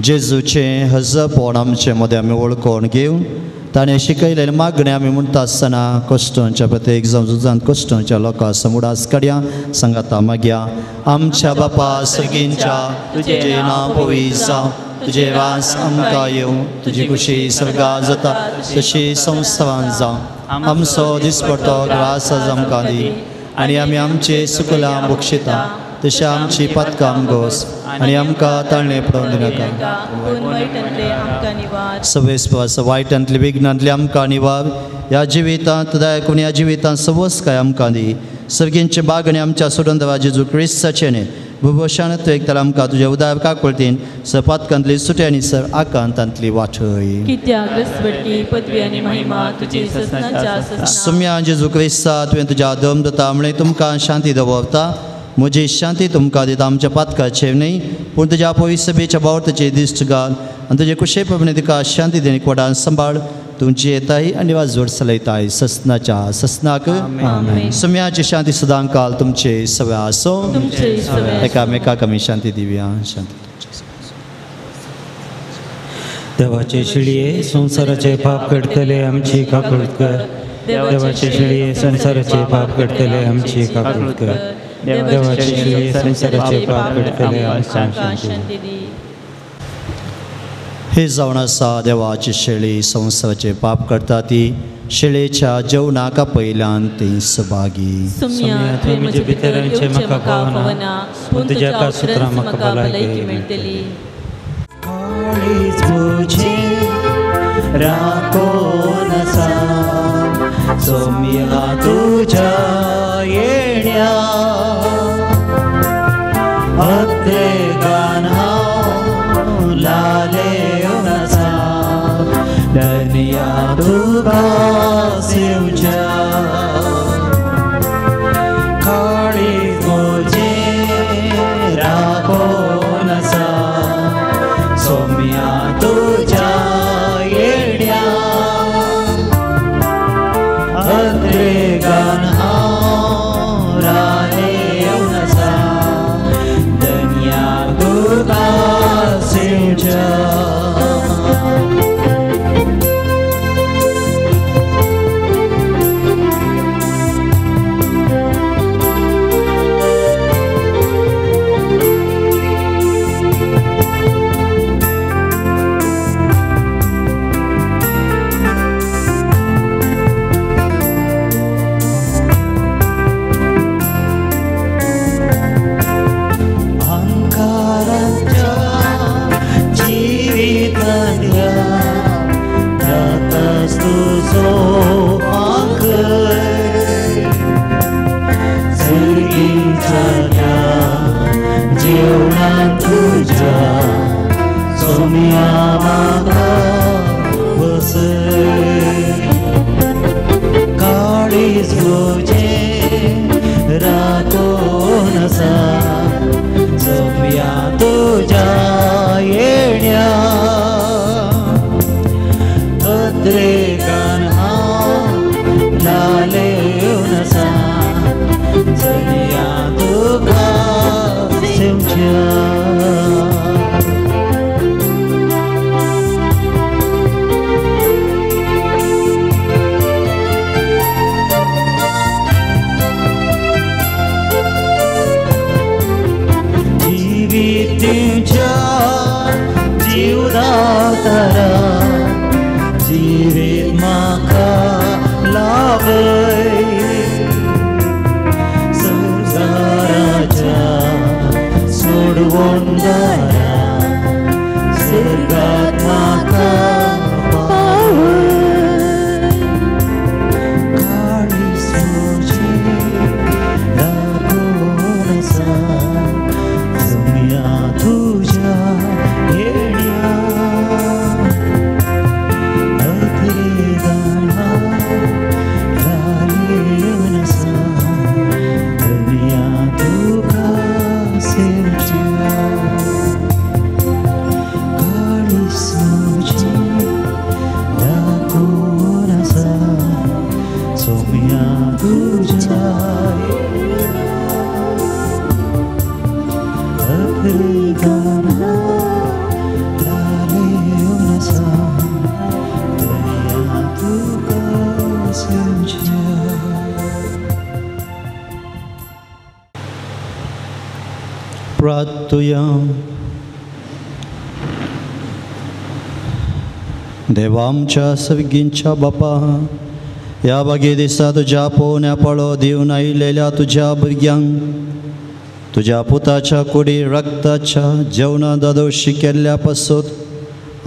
जेजूचें हजरपण आमचे मदें आमी वळखून घेवन ताणें शिकयलेलें मागणें आमी म्हणटा आसतना कश्टांच्या प्रत्येक जावं झुजांत कश्टांच्या लोकां समोर उडास काडया सांगाता मागया। आमच्या बापा सगळींच्या तुजें नांव पवित्र जावं, तुजें वास आमकां येवं, तुजी खुशी स्वर्गांत जाता तशी संवसारांत जावं। आमचो दिसपडटो ग्रास आज आमकां दी आनी आमी आमचे सुकलां बक्षिता तशें आमची पातकां आमगोस आनी आमकां ताळणे पडोवन दिनाका। सवेस्परास वायटांतले विघ्नांतले आमकां निवार। ह्या जिवितांत दयाक ह्या जिवितांत सवस्काय आमकां दी। सर्गींचे बागणे आमच्या सुडंदवा जेजू क्रिस्ताचे न्ही भुभशानत्व एकतार आमकां तुज्या उदार काकुळतीन सर पातकांतली सुटे आनी सर आकांतांतली वाठय। सुम्या जेजू क्रिस्ता तुवें तुज्या धर्म दिता म्हणून तुमकां शांती दवरता। म्हजी शांती तुमकां दिता आमच्या पातकाचे न्ही पूण तुज्या पवित्र सभेच्या बावर्थाचे दिश्ट घाल आनी तुजे कुशे प्रमाणे तिका शांती देणी कोडान सांबाळ। तुमची येताय आनी वाजवड चलयताय ससनाच्या ससनाक। सुम्याची शांती सदां काल तुमचे सव्या आसो। एकामेकाक आमी शांती दिवया। शांती देवाचे शिळये संसाराचे पाप करतले आमची काकूळ कर। देवाचे शिळये संसाराचे पाप करतले आमची काकूळ कर। देवाचे शिळये संसाराचे पाप करतले आमकां शांती दी। हे जावन आसा देवाची शेळी संसाराचे पाप करता ती शेळेच्या जेवणाका पयल्यान ती सभागी। तुवें म्हजे भितरांचे म्हाका पावना पूण तुज्या काळसुत्रां म्हाका भलायकी मेळटली। काळीज तुजें राखोन आसा सोम्या तुज्या येण्या अद्देगान हांव लालेवन आसा धन्या तुका सेवच्या। काळीज म्हजें राखोन आसा सोम्या तुज्या येण्या अद्देगान हांव लालेवन आसा धन्या तुका सेवच्या। काळीज तुजें राखोन आसा सोम्या तुज्या जिवीत म्हाका लाभय संसाराच्या सोडवून दारा सर्गात म्हाका पावय काळीज तुजें लागून आसा जमया तुज्या येण्या प्रार्थुया. देवा आमच्या सगळ्यांच्या बापा, ह्या बागे दिसा तुज्या पोवण्या पळो दिवन आयिल्ल्या तुज्या भुरग्यांक तुज्या पुताच्या कुडी रक्ताच्या जेवणा दादोशी केल्ल्या पासून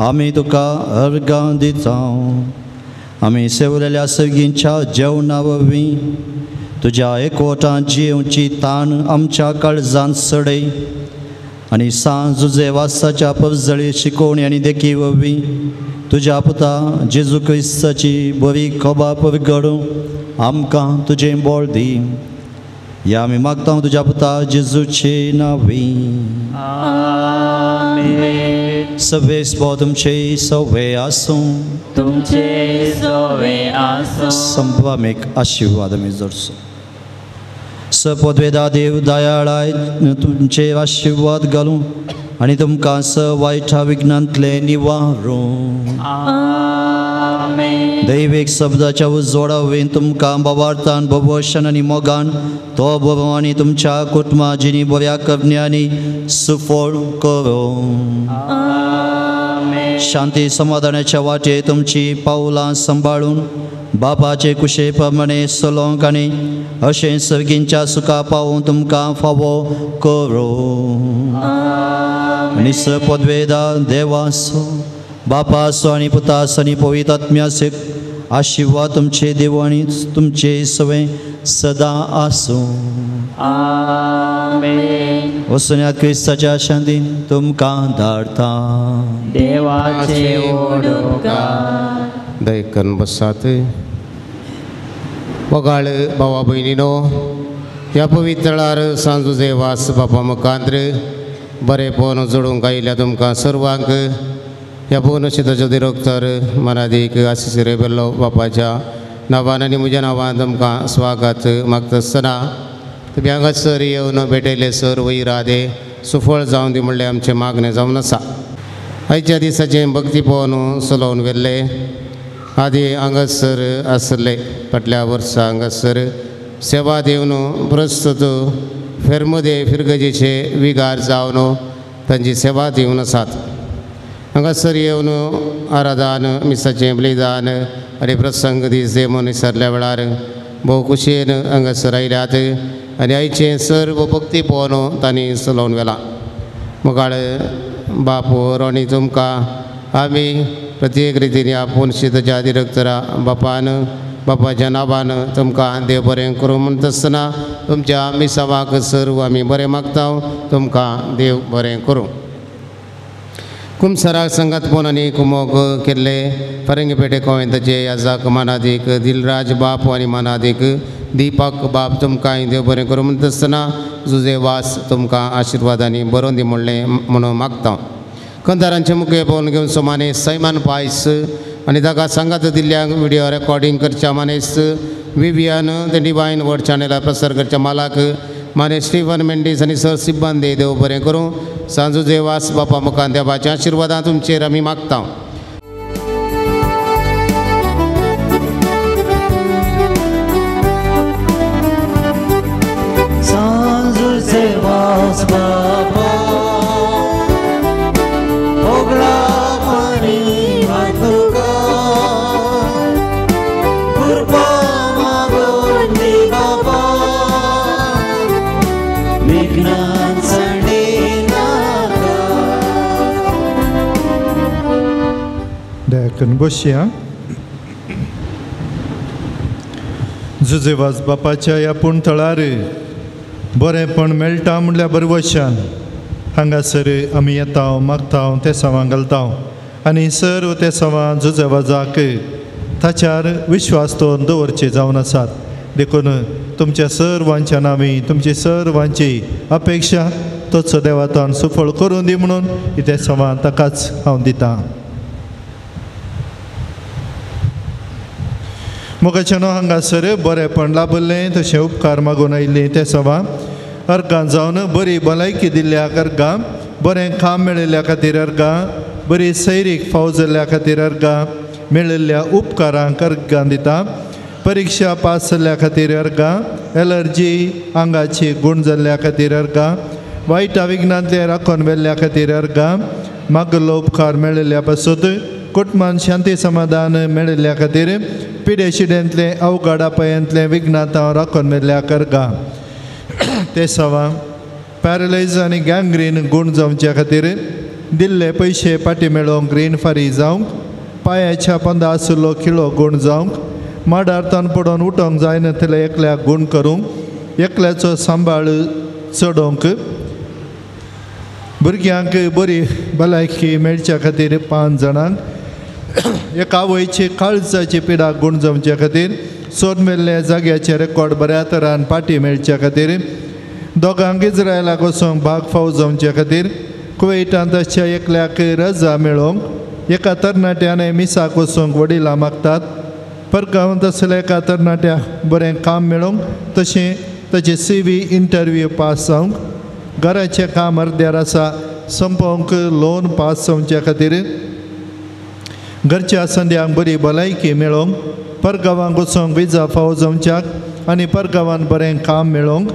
आमी तुका अर्गां दिता. आमी सेवलेल्या सगळ्यांच्या जेवणा वरवीं तुज्या एकवटां जिवची ताण आमच्या काळजांत सडय आनी सांज तुजे वासाच्या पवजळी शिकोवणी आनी देखी वरवीं तुज्या पुता जेजू क्रिस्ताची बरी खबर परगडूं आमकां तुजें बोळ दी. या आमी मागता तुज्या पुता जेजूचे नांवीं. सवे स्पो तुमचे सवे आसूं, तुमचे सवे आसूं. संभ्रमीक आशिर्वाद आमी जोडचो. सपदवेदा देव दयाळाय तुमचे आशिर्वाद घालूं आनी तुमकां स वायटा विघ्नांतले निवारूं. दैवीक शब्दाच्या उजवाडा वरवीं तुमकां भवार्थान भवोशन आनी मोगान तो बरो आनी तुमच्या कुटुंबाची बऱ्या करण्यांनी सुफळ करूं. शांती समाधानाच्या वाटे तुमची पावलां सांबाळून बापाचे कुशे प्रमाणे चलोंक आनी अशें सर्गींच्या सुखा पावूं तुमकां फावो करूं. आनी सपदवेदा देवासो बापासो आनी पुतासो आनी पवित्र आत्म्याचो आशिर्वाद तुमचे देव आनी तुमचे सवे सदां आसूं. वसुन्या क्रिस्ताच्या शांतीन तुमकां धाडटा. देवाचे ओडोकार. दयकन बसात. वगाळ भावा भयणीनो, ह्या पवित्र वेळार सांजुजे वास बापा मुखांत्र बरें पोवन जोडूंक आयिल्ल्या तुमकां सर्वांक ह्या पौर्णशिताच्या दिरोक्तर मनादीक आशीश रेबेल्लो बापाच्या नांवान आनी म्हज्या नांवान तुमकां स्वागत मागता आसतना तुमी हांगासर येवन भेटयले सर वैरादे सुफळ जावन दी म्हणलें आमचें मागणें जावन आसा. आयच्या दिसाचें भक्ती पोवन चलोवन गेल्ले. आदी हांगासर आसले, फाटल्या वर्सा हांगासर सेवा दिवन प्रस्तुत फेरमोदे फिरगजेचे विगार जावन तांची सेवा दिवन आसात. हांगासर येवन आराधन मिसाचें बलिदान आनी प्रसंग दीस देमून विसरल्या वेळार भोव खुशयेन हांगासर आयल्यात आनी आयचें सर्व भक्ती पोवन तांणी चलोवन गेलां. मुखार बापू रोणी तुमकां आमी प्रत्येक रितीन आपूण शीताच्या दिरक्तरा बापाच्या नांवान तुमकां देव बरें करूं म्हणटा आसतना तुमच्या मिसावाक सर्व आमी बरें मागता. तुमकां देव बरें करूं. कुमसराक संगात पोवन आनी कुमोग केल्ले फरंगीपेटे गोंयांताचे याजाक मानादीक दिलराज बाप आनी मानादीक दिपक बाप तुमकां देव बरें करूं म्हणटा आसतना जुजे वास तुमकां आशिर्वादांनी बरोवन दी म्हणलें म्हणून मागता. कंदारांचे मुखेल पोवन घेवन सोमाने सैमान पायस आनी ताका सांगात दिल्ल्यांक व्हिडिओ रेकॉर्डिंग करच्या मानेस विवियन ते डिवायन वर्ड चॅनलार प्रसार करच्या मालाक माने स्टीफन मेंडीस आनी सर सिब्बंदी देव बरें करूं सांजुजे वास बापा मुखार देवाच्या आशिर्वादां तुमचेर आमी मागता सांजुजे वास बापा ओगळा पाणी वाटुका कृपा मागून दी बाबा विघ्नान सडे नाका देखून बसया जुजेवाज बापाच्या ह्या पुणतळार बरेंपण मेळटा म्हणल्यार बरे वशान हांगासर आमी येता मागता ते सवां घालता आनी सर्व ते सवां जुजेवाजाक ताच्यार विश्वास दवरचे जावन आसात देखून तुमच्या सर्वांच्या नांवी तुमची सर्वांची अपेक्षा तोच देवातान सुफळ करून दी म्हणून ते सवां ताकाच हांव दितां मुखाच्यान हांगासर बरेंपण लाभलें तशें उपकार मागून आयिल्लीं ते सवां अर्गां जावन बरी भलायकी दिल्ल्या अर्गां बरें काम मेळिल्ल्या खातीर अर्गां बरी सैरीक फाव जाल्ल्या खातीर अर्गां मेळिल्ल्या उपकारांक अर्गां दिता परिक्षा पास जाल्ल्या खातीर अर्गां एलर्जी आंगाची गूण जाल्ल्या खातीर अर्गां वायटा विघ्नांतले राखून व्हेल्ल्या खातीर अर्गां मागलो उपकार मेळिल्ल्या पासून कुटुंबान शांती समाधान मेळिल्ल्या खातीर पिडे शिडेंतले अवघड अपयांतले विघ्नांत हांव राखून व्हेल्ल्या अर्गां ते सवां पॅरलायज आनी गँग्रीन गूण जावच्या खातीर दिल्ले पयशे पाटी मेळोवंक रीण फारी जावंक पांयाच्या पंदा आशिल्लो खिळो गूण जावंक माडार्थान पडोवन उठोवंक जायनातले एकल्याक गूण करूंक एकल्याचो सांबाळ चडोवंक भुरग्यांक बरी भलायकी मेळच्या खातीर 5 जाणांक एका आवयची काळजाची पिडा गूण जावच्या खातीर सोद मेल्ले जाग्याचे रेकॉर्ड बऱ्या तरान पाटी मेळच्या खातीर दोगांक इज्रायलाक वचोंक भाग फाव जावच्या खातीर कुवेटांत अशा एकल्याक रजा मेळोवंक एका तरणाट्यान मिसाक वचोंक वडिलां मागतात परगांवांत आसल्या एका तरणाट्याक बरें काम मेळोवंक तशें ताचे CV इंटरव्यू पास जावंक घराचें काम अर्द्यार आसा संपोवंक लोन पास जावच्या खातीर घरच्या संद्यांक बरी भलायकी मेळोवंक परगांवांक वचोंक विजा फाव जावच्याक आनी परगांवांत बरें काम मेळोवंक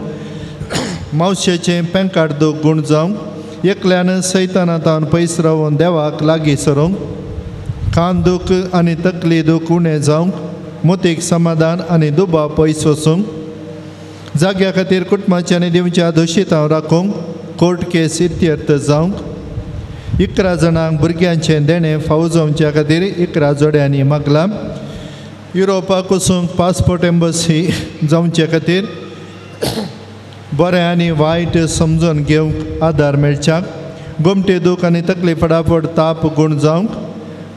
मावशेचें पॅन कार्ड दूख गूण जावंक एकल्यान सैतानांतावन पयस रावून देवाक लागीं सरोंक कान दूख आनी तकली दूख उणें जावंक मोतीक समाधान आनी दुबाव पयस वचूंक जाग्या खातीर कुटुंबाच्या आनी देवच्या दोशीत हांव राखूंक कोर्ट केस इत्यर्थ जावंक 11 जाणांक भुरग्यांचें देणें फावो जावच्या खातीर 11 जोड्यांनी मागलां युरोपाक वचूंक पासपोर्ट एम्बसी जावचे खातीर बरें आनी वायट समजून घेवंक आदार मेळच्याक गोमटे दूख आनी तकली फटाफट ताप गूण जावंक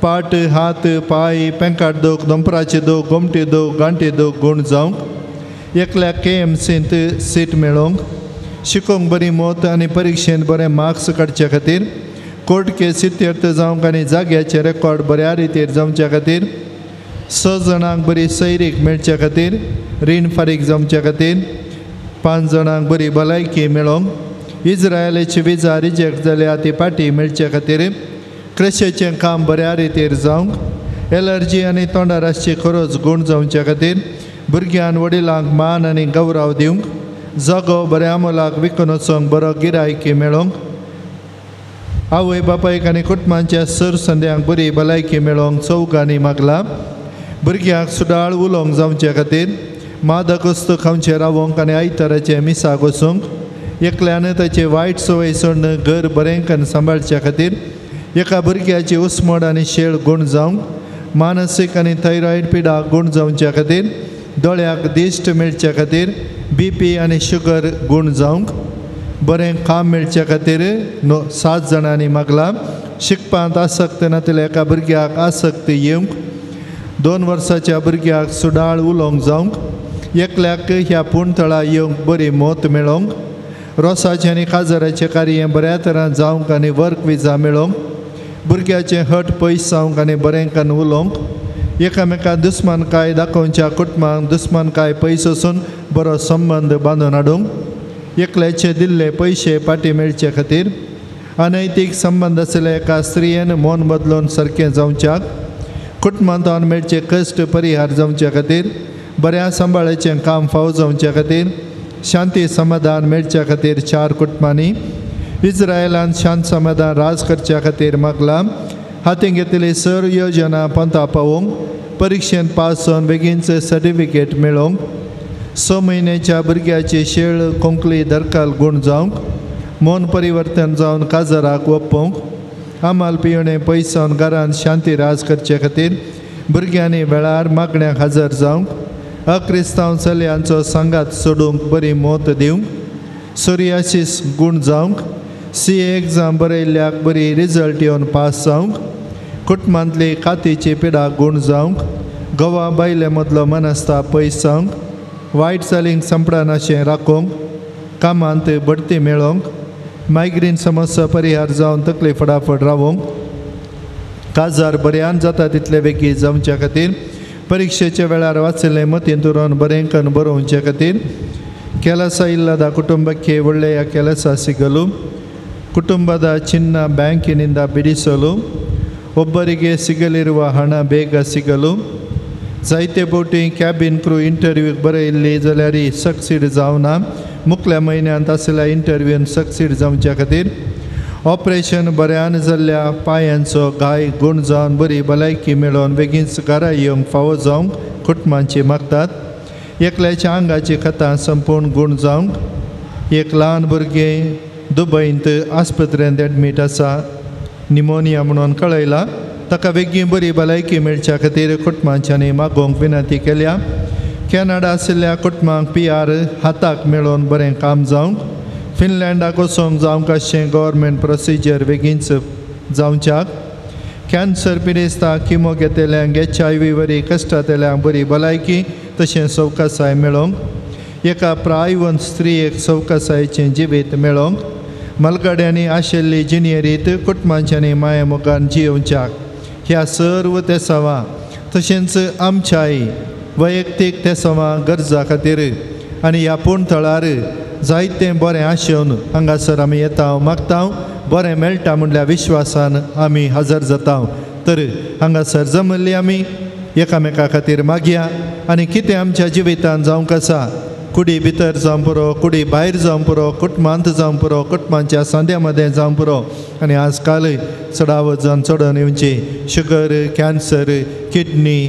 पाट हात पाय पेंकाट दूख दोंपराचें दूख गोमटे दूख गांठी दूख गूण जावंक एकल्याक KMCंत सीट मेळोवंक शिकोवंक बरी मोत आनी परिक्षेंत बरें मार्क्स काडच्या खातीर कोर्ट केस इत्यर्थ जावंक आनी जाग्याचे रेकॉर्ड बऱ्या रितीर जावच्या खातीर 6 जाणांक बरी सैरीक मेळच्या खातीर रीण फारीक जावच्या खातीर 5 जाणांक बरी भलायकी मेळोवंक इज्रायलाची विजा रिजेक्ट जाल्या ती पाटी मेळच्या खातीर क्रशेचें काम बऱ्या रितीर जावंक एलर्जी आनी तोंडार आसची खरोच गूण जावच्या खातीर भुरग्यान वडिलांक मान आनी गौरव दिवंक जागो बऱ्या मोलाक विकून वचोंक बरो गिरायकी मेळोवंक आवय बापायक आनी कुटुंबाच्या सरसंद्यांक बरी भलायकी मेळोवंक चौगांनी मागला भुरग्यांक सुडाळ उलोवंक जावच्या खातीर मादक वस्तू खावचे रावोंक आनी आयताराचे मिसाक वचूंक एकल्यान ताचे वायट संवय सोडून घर बरें करून सांबाळच्या खातीर एका भुरग्याची उस्मड आनी शेळ गूण जावंक मानसीक आनी थायरॉयड पिडा गूण जावच्या खातीर दोळ्याक दिश्ट मेळच्या खातीर BP आनी शुगर गूण जावंक बरें काम मेळच्या खातीर 7 जाणांनी मागला शिकपांत आसक्त नातल्या एका भुरग्याक आसक्त येवंक 2 वर्साच्या भुरग्याक सुडाळ उलोवंक जावंक एकल्याक ह्या पुणतळा येवंक बरी मोत मेळोवंक रोसाचें आनी काजाराचें कार्य बऱ्या तरान जावंक आनी वर्क विजा मेळोवंक भुरग्याचें हट पयस जावंक आनी बरें करून उलोवंक एकामेकाक दुस्मानकाय दाखोवच्या कुटुंबांक दुस्मानकाय पयस वचून बरो संबंद बांदून हाडूंक एकल्याचे दिल्ले पैसे पाटी मेळचे खातीर अनैतीक संबंध आसलेल्या एका स्त्रियेन मौन बदलून सारकें जावच्याक कुटुंबांत मेळचे कश्ट परिहार जावचे खातीर बऱ्या सांबाळेचें काम फावो जावचे खातीर शांती समाधान मेळच्या खातीर 4 कुटुंबांनी इस्रायलान शांत समाधान राज करच्या खातीर मागला हातीन घेतलेली सर योजना पंथा पावोवंक परीक्षेंत पास जावन बेगीनच सर्टिफिकेट मेळोवंक 6 म्हयन्याच्या भुरग्याची शेळ कोंकणी दरकाल गूण जावंक मौन परिवर्तन जावन काजाराक ओप्पोवंक आमाल पियेणे पयस जावन घरांत शांती राज करचे खातीर भुरग्यांनी वेळार मागण्याक हजर जावंक अक्रिस्तांव चलयांचो सांगात सोडूंक बरी मोत दिवंक सोरियासीस गूण जावंक CA एग्जाम बरयल्ल्याक बरी रिजल्ट येवन पास जावंक कुटुंबांतली कातीची पिडा गूण जावंक घोवा बायले मदलो मनस्ताप पयस जावंक वायट चालींक संपडानाशें राखोवंक कामांत बडती मेळोवंक मायग्रेन समस्या परिहार जावन तकली फटाफट रावोवंक काजार बऱ्यान जाता तितले बेगी जावचे खातीर परीक्षेच्या वेळार वाचिल्लें मतीन दवरून बरें करून बरोवचे खातीर ಕೆಲಸ ಇಲ್ಲದ ಕುಟುಂಬಕ್ಕೆ ಒಳ್ಳೆಯ ಕೆಲಸ ಸಿಗಲು ಕುಟುಂಬದ ಚಿನ್ನ ಬ್ಯಾಂಕಿನಿಂದ ಬಿಡಿಸಲು ಒಬ್ಬರಿಗೆ ಸಿಗಲಿರುವ ಹಣ ಬೇಗ ಸಿಗಲು जायते बोटी कॅबिन क्रू इंटरव्यूक बरयल्ली जाल्यार सक्सीड जावना मुखल्या म्हयन्यांत आसल्या इंटरव्यून सक्सीड जावच्या खातीर ऑपरेशन बऱ्यान जाल्ल्या पांयांचो घाय गूण जावन बरी भलायकी मेळोवन बेगीनच घरा येवंक फावो जावंक कुटुंबांची मागतात एकल्याच्या आंगाची खतां संपूर्ण गूण जावंक एक ल्हान भुरगें दुबयंत आस्पत्रेंत एडमीट आसा निमोनिया म्हणून कळयला ताका बेगीन बरी भलायकी मेळच्या खातीर कुटुंबांच्यांनी मागोवंक विनंती केल्या कॅनडा आशिल्ल्या कुटुंबांक PR हाताक मेळोवन बरें काम जावंक फिनलँडाक वचोंक जावंक अशें गव्हर्मेंट प्रोसिजर बेगीनच जावच्याक कॅन्सर पिडेस्तांक किमो घेतल्यांक HIV वरी कश्टांतल्यांक बरी भलायकी तशें सवकासाय मेळोवंक एका प्रायवन स्त्रियेक सवकासायेचें जिवीत मेळोवंक मलगड्यांनी आशिल्ली जिनियरीत कुटुंबांच्यांनी माये मोगान जियोवच्याक ह्या सर्व तेसावां तशेंच आमच्याय वैयक्तीक तेसावां गरजा खातीर आनी ह्या पुणथळार जायतें बरें आशेवन हांगासर आमी येता मागता बरें मेळटा म्हणल्या विश्वासान आमी हजर जाता तर हांगासर जमल्ली आमी एकामेका खातीर मागया आनी कितें आमच्या जिवितांत जावंक आसा कुडी भितर जावं पुरो कुडी भायर जावं पुरो कुटुंबांत जावं पुरो कुटुंबांच्या सांद्या मदें जावं पुरो आनी आजकाल चडावत जावन चडोवन येवची शुगर कॅन्सर किडनी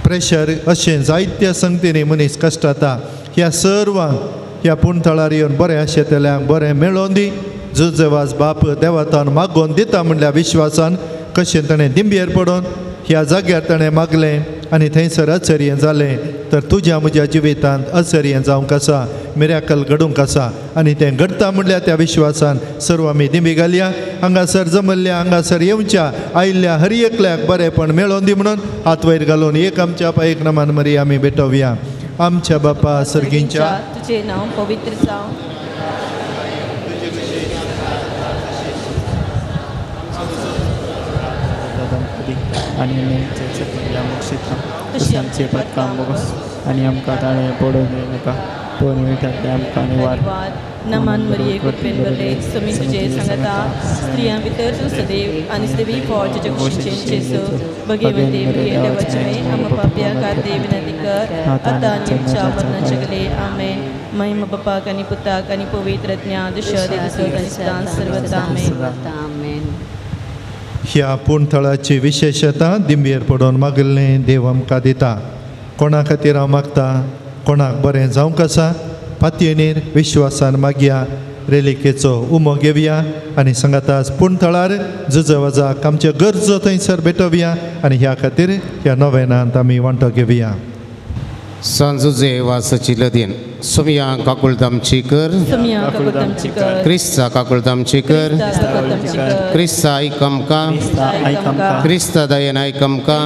प्रेशर अशें जायत्या संगतींनी मनीस कश्टाता ह्या सर्वांक ह्या पुणथळार येवन बरें आशेतल्यांक बरें मेळोवन दी जुजेवाज बाप देवातान मागोवन दिता म्हणल्या विश्वासान कशें ताणें दिंबयेर पडोवन ह्या जाग्यार ताणें मागलें आनी थंयसर अचर्यें जालें तर तुज्या म्हज्या जिवितांत अचर्यें जावंक आसा मिराकल घडूंक आसा आनी तें घडटा म्हणल्या त्या विश्वासान सर्व आमी दिंबी घालया हांगासर जमल्ल्या हांगासर येवच्या आयिल्ल्या हर एकल्याक बरेंपण मेळोवन दी म्हणून हात वयर घालून एक आमच्या पायक नमान मरी आमी भेटोवया आमच्या बापा सर्गींच्या तुझे नाव पवित्र जावं आणि तशी काम बघस आणि आमकां ताणें पडून नाका पण विठांतले आमकां निवार नमान मरिये कृपेन बरले समी तुझे सांगता स्त्रियां भितर तूं सदैव आनी सदैवी फॉल जगशीचे जेसू भगवते देवाचे आम पाप्या खातीर विनंती कर आतां आनी आमच्या मरणाच्या वेळी आमेन महिमा बापाक आनी पुताक आनी पवित्र आत्म्या दुसऱ्या दिसा आनी सदां सर्वदा आमेन ह्या पुणथळाची विशेषता दिंबयेर पडोवन मागिल्लें देव आमकां दिता कोणा खातीर हांव मागता कोणाक बरें जावंक आसा पातयेनीर विश्वासान मागया रेलिकेचो उमो घेवया आनी सांगाताच पुणथळार जुजवाजाक आमच्यो गरजो थंयसर भेटोवया आनी ह्या खातीर ह्या नोवेनांत आमी वांटो घेवया सांजुजे वासाची लदीन सोमिया काकुळतामची कर क्रिस्ता काकुळतामची कर क्रिस्ता आयकमका क्रिस्ता दयेन आयकमका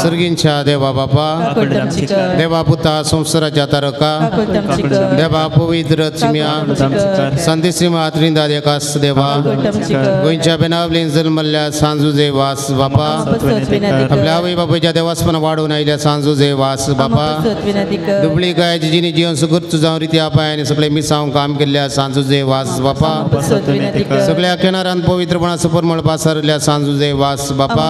सर्गींच्या देवा बापा देवा पुता संवसाराच्या तारका देवा पवित्र आत्म्या संदेशी मात्रिंदा देकास देवा गोंयच्या बेनावलीन जल्मल्ल्या सांजुजे वास बापा आपल्या आवय बापूच्या देवास्पण वाडून आयल्या सांजुजे वास बापा दुबळी गायची जिनी जीवन सुगुर्त जावं रित्या पांय आनी सगळे मिसांव काम केल्ल्या सांजुजे वास बापा सगळ्या किनाऱ्यान पवित्रपणाचो परमळ पासरल्या सांजुजे वास बापा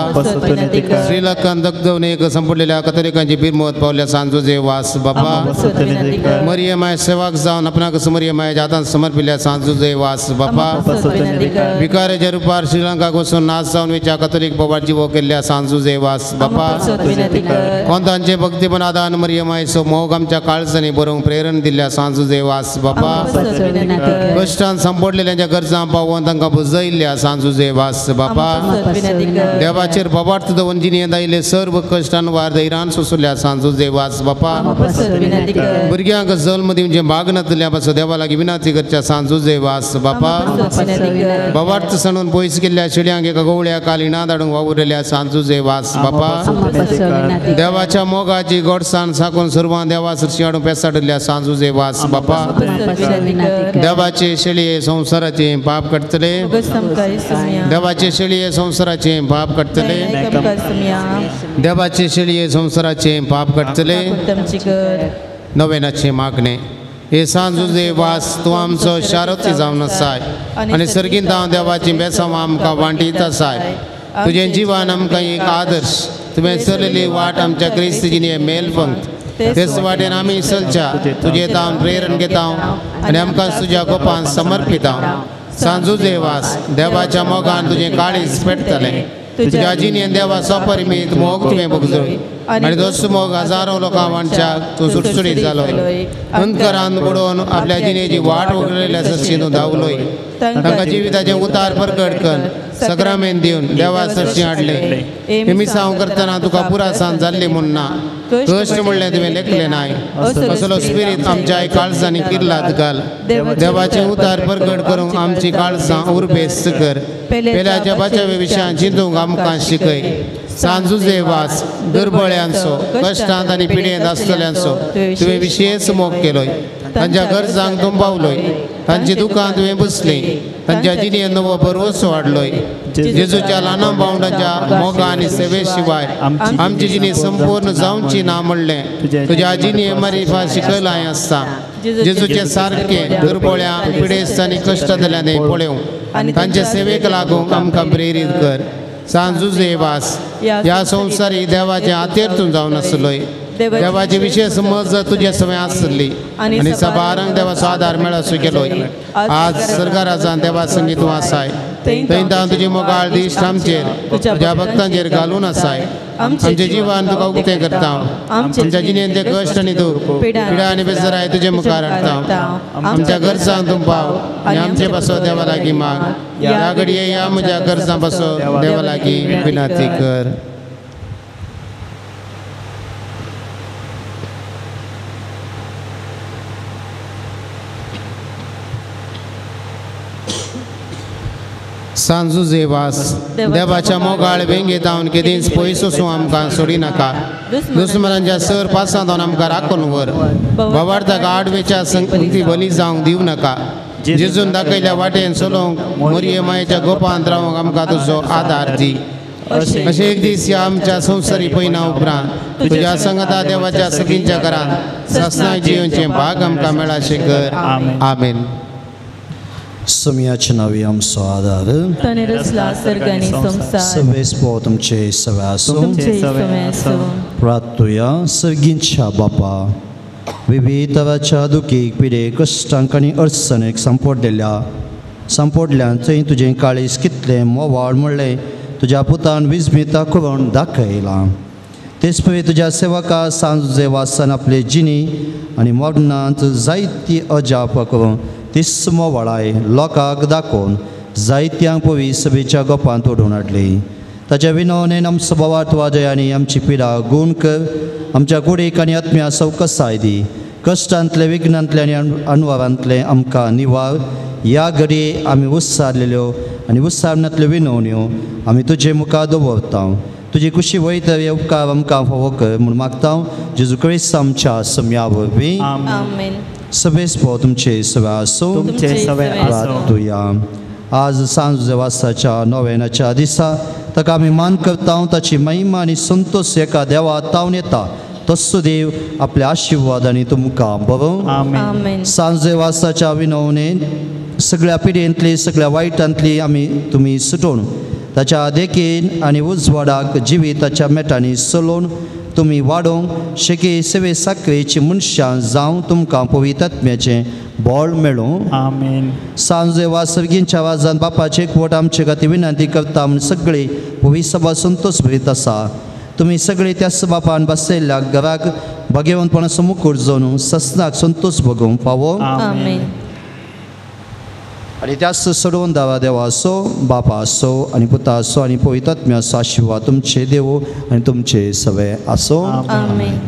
श्रीलंकान दगदवणेक संपडलेल्या कथोलिकांची बिरमत पावल्या सांजुजे वास बापा मरियमाय सेवाक जावन आपणाक मरियमाय हातांत समर्पिल्ल्या सांजुजे वास बापा विकाराच्या रुपार श्रीलंकाक वचून नाच जावन वेच्या कथोलिक बोबाची वो केल्ल्या सांजुजे वास बापा कोंतांचे भक्तीपण आदान मरियमायचो मोग आमच्या काळजांनी बरोवंक प्रेरण दिल्ल्या सांजुजे वास बापा कश्टान संपडलेल्यांच्या गरजां पावोवन तांकां बुजयल्ल्या सांजुजे वास बापा देवाचेर बोबाट दवरून जिणेंत आयिल्ले सर्व कश्टान वार धैर्यान सोंसुल्ल्या सांजुजे वास बापा भुरग्यांक जल्म दिवचे मागनातल्या पासून देवा लागीं विनंती करच्या सांजुजे वास बापा बोबाट सणून पयस गेल्ल्या शेळ्यांक एका गवळ्या कालिनां धाडूंक वावुरलेल्या सांजुजे वास बापा देवाच्या मोगाची गोडसाण साकून सर्वां देवा सरशी हाडून पेसाडल्या सांजुजे वास बापा देवाचे शेळये संवसाराचे पाप कटतले देवाचे शेळये संवसाराचे पाप कटतले देवाचे शेळये संवसाराचे पाप कटतले नवेनाचे मागणे हे सांजुजे वास तूं आमचो शारोती जावन आसाय आनी सर्गींत हांव देवाची बेसांव आमकां वांटीत आसाय तुजें जिवन आमकां एक आदर्श तुवें चलयली वाट आमच्या क्रिस्तीजीन मेलपंथ तेच वाटेन आमी चलच्या तुजे तावन प्रेरण घेता आनी आमकां तुज्या कोपान समर्पिता सांजुजे वास देवाच्या मोगान तुजें काळीज पेटतलें तुज्या जिणेन देवा सोपरिमीत मोग तुवें भोगजळी आनी दोस मोग हजारो लोकां मनशाक तूं सुटसुटीत जालोय अंतकरान बुडोवन आपल्या जिणेची वाट वगळयल्या सरशी तूं धांवलोय तांकां जिविताचें उतार परगट कर सग्रामेन दिवन देवा सरशी हाडले मिसांव करतना तुका पुरासां जाल्ली म्हूण ना कश्ट म्हणलें तुवें लेखलें नाय असलो स्पिरीत आमच्या काळजांनी किर्लात घाल देवाचें उतार परगट करूंक आमची काळजां उर्बेस्त कर पेल्याच्या बचावे विशयान चिंतूंक आमकां शिकय सांजुजे वास दुर्बळ्यांचो कश्टांत आनी पिडेंत आसतल्यांचो तुवें विशेष मोग केलोय तांच्या गरजांक तूं पावलोय तांची दुकां तुवें बसलीं तांच्या जिणेंत नवो भरवंसो हाडलोय जेजूच्या ल्हान भावंडाच्या मोगा आनी सेवे शिवाय आमची जिणी संपूर्ण जावची ना म्हणलें तुज्या जिणे मरिफा शिकयलाय आसता जेजूचे सारके दुर्बळ्या पिडेस्त आनी कश्ट जाल्यांनी पळोवंक तांचे सेवेक लागूंक आमकां प्रेरीत कर सांजुजे वास ह्या संवसारी देवाच्या हातेर जावन आसलोय देवाची विशेष मजत तुजे सवय आसली आनी सबारांक देवाचो आदार मेळसो केलोय आज सर्गाराजान देवा संगी तूं आसाय थंय तुजी मोगाळ दिश्ट आमचेर तुज्या भक्तांचेर घालून आसाय आमचें जिवन तुका उक्तें करता आमच्या जिणेंत ते कश्ट आनी दूख पिडा आनी बेजाराय तुजे मुखार हाडटा आमच्या गरजांक तूं पाव आनी आमचे पासो देवा लागीं माग ह्या घडये ह्या म्हज्या गरजां पासो देवा लागीं विनंती कर सांजुजे वास देवाच्या मोगाळ वेंगेत हांव केदींच पयस वचूं आमकां सोडी नाका दुस्मनांच्या सर पासांत आमकां राखून व्हर बोवार्थाक आडवेच्या संगती बली जावंक दिवं नाका जेजून दाखयल्या वाटेन चलोवंक मरियमायेच्या गोपांत रावंक आमकां तुजो आदार दी अशें एक दीस ह्या आमच्या संवसारी पयना उपरांत तुज्या संगता देवाच्या सगींच्या घरांत ससनाय जियोंचें भाग आमकां मेळाशें कर आमेन समयाच्या नावी आमचो आदार ताणें रचला सर्ग आनी संवसार सवेस पो तुमचे सवय आसूं तुमचे सवय आसूं प्रार्थुया सर्गींच्या बापा विविधवाच्या दुखीक पिडेक कश्टांक आनी अडचणेक संपडल्यान थंय तुजें काळीज कितलें मोवाळ म्हणलें तुज्या पुतान विस्मिता करून दाखयलां तेच पळय तुज्या सेवका सांजुजे वासान आपले जिणी आनी मरणांत जायती अजाप करून तिस मोवाळाय लोकांक दाखोवन जायत्यांक पवी सभेच्या गोपांत ओडून हाडली ताच्या विनवणेन आमचो बोवार्थ वाजय आनी आमची पिडा गूण कर आमच्या कुडीक आनी आत्म्या सवकसाय दी कश्टांतले विघ्नांतले आनी अणभवांतले आमकां निवार ह्या घडये आमी उत्सारलेल्यो आनी उत्सारणांतल्यो विनवण्यो आमी तुजे मुखार दवरता तुजी खुशी वयता हे उपकार आमकां फावो कर म्हूण मागता जेजू क्रिस्त आमच्या सम्या वरवीं आमेन सवेस पो तुमचे सवय आसूं प्रार्थुया आज सांजुजे वासाच्या नोवेनाच्या दिसा ताका आमी मान करता ताची महिमा आनी संतोश एका देवा तावन येता तस्सो देव आपल्या आशिर्वादांनी तुमकां बरो आमेन. सांजे वासाच्या विनवणेन सगळ्या पिढेंतली सगळ्या वायटांतली तुमी सुटोवन ताच्या देखीन आनी उजवाडाक जिविताच्या मेटांनी चलोवन तुमी वाडोवंक शेके सेवे साखरेची मनशां जावं तुमकां पवित्र आत्म्याचें बळ मेळूं आमेन. सांजे वा सर्गींच्या आवाजान बापाचे एकवट आमचे खातीर विनंती करता म्हूण सगळी पवित्र सभा संतोश भरीत आसा. तुमी सगळीं त्याच बापान बसयल्ल्या घराक भाग्यवंतपणाचो मुकूट जावन ससनाक संतोष भोगूंक फावो आमेन. आनी त्याच सोडून दावा देवा असो बापा असो आनी पुता असो आनी पवित्र आत्म्या असो आशिर्वाद तुमचे देव आनी तुमचे सवे असो आमेन.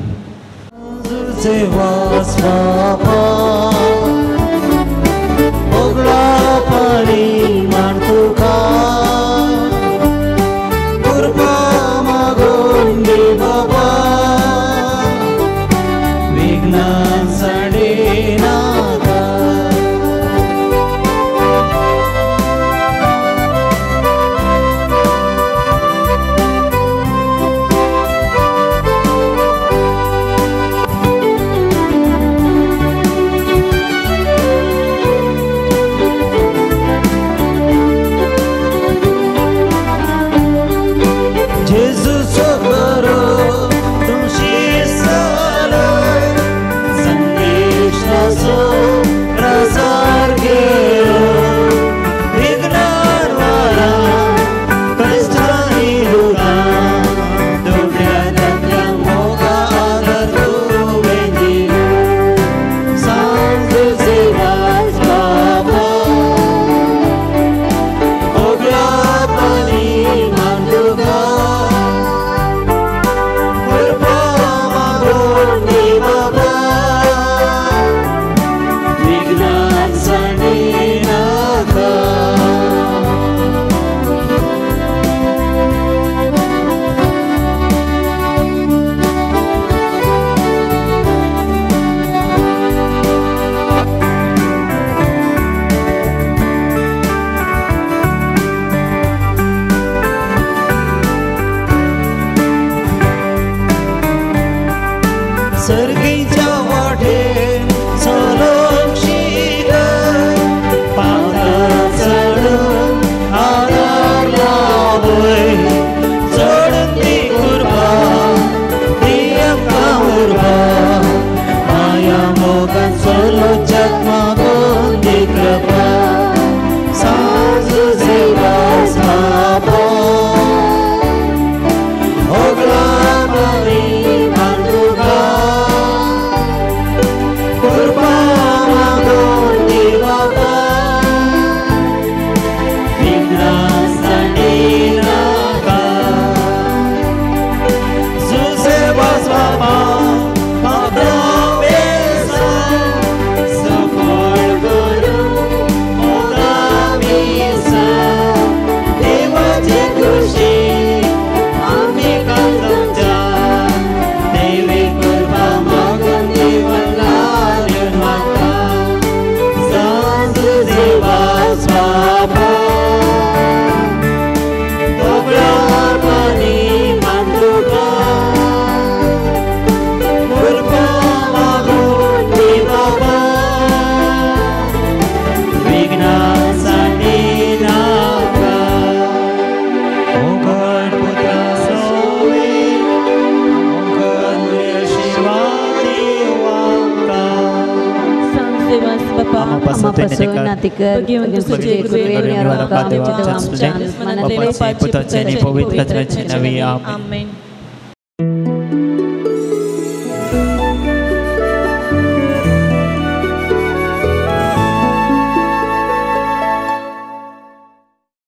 Amen.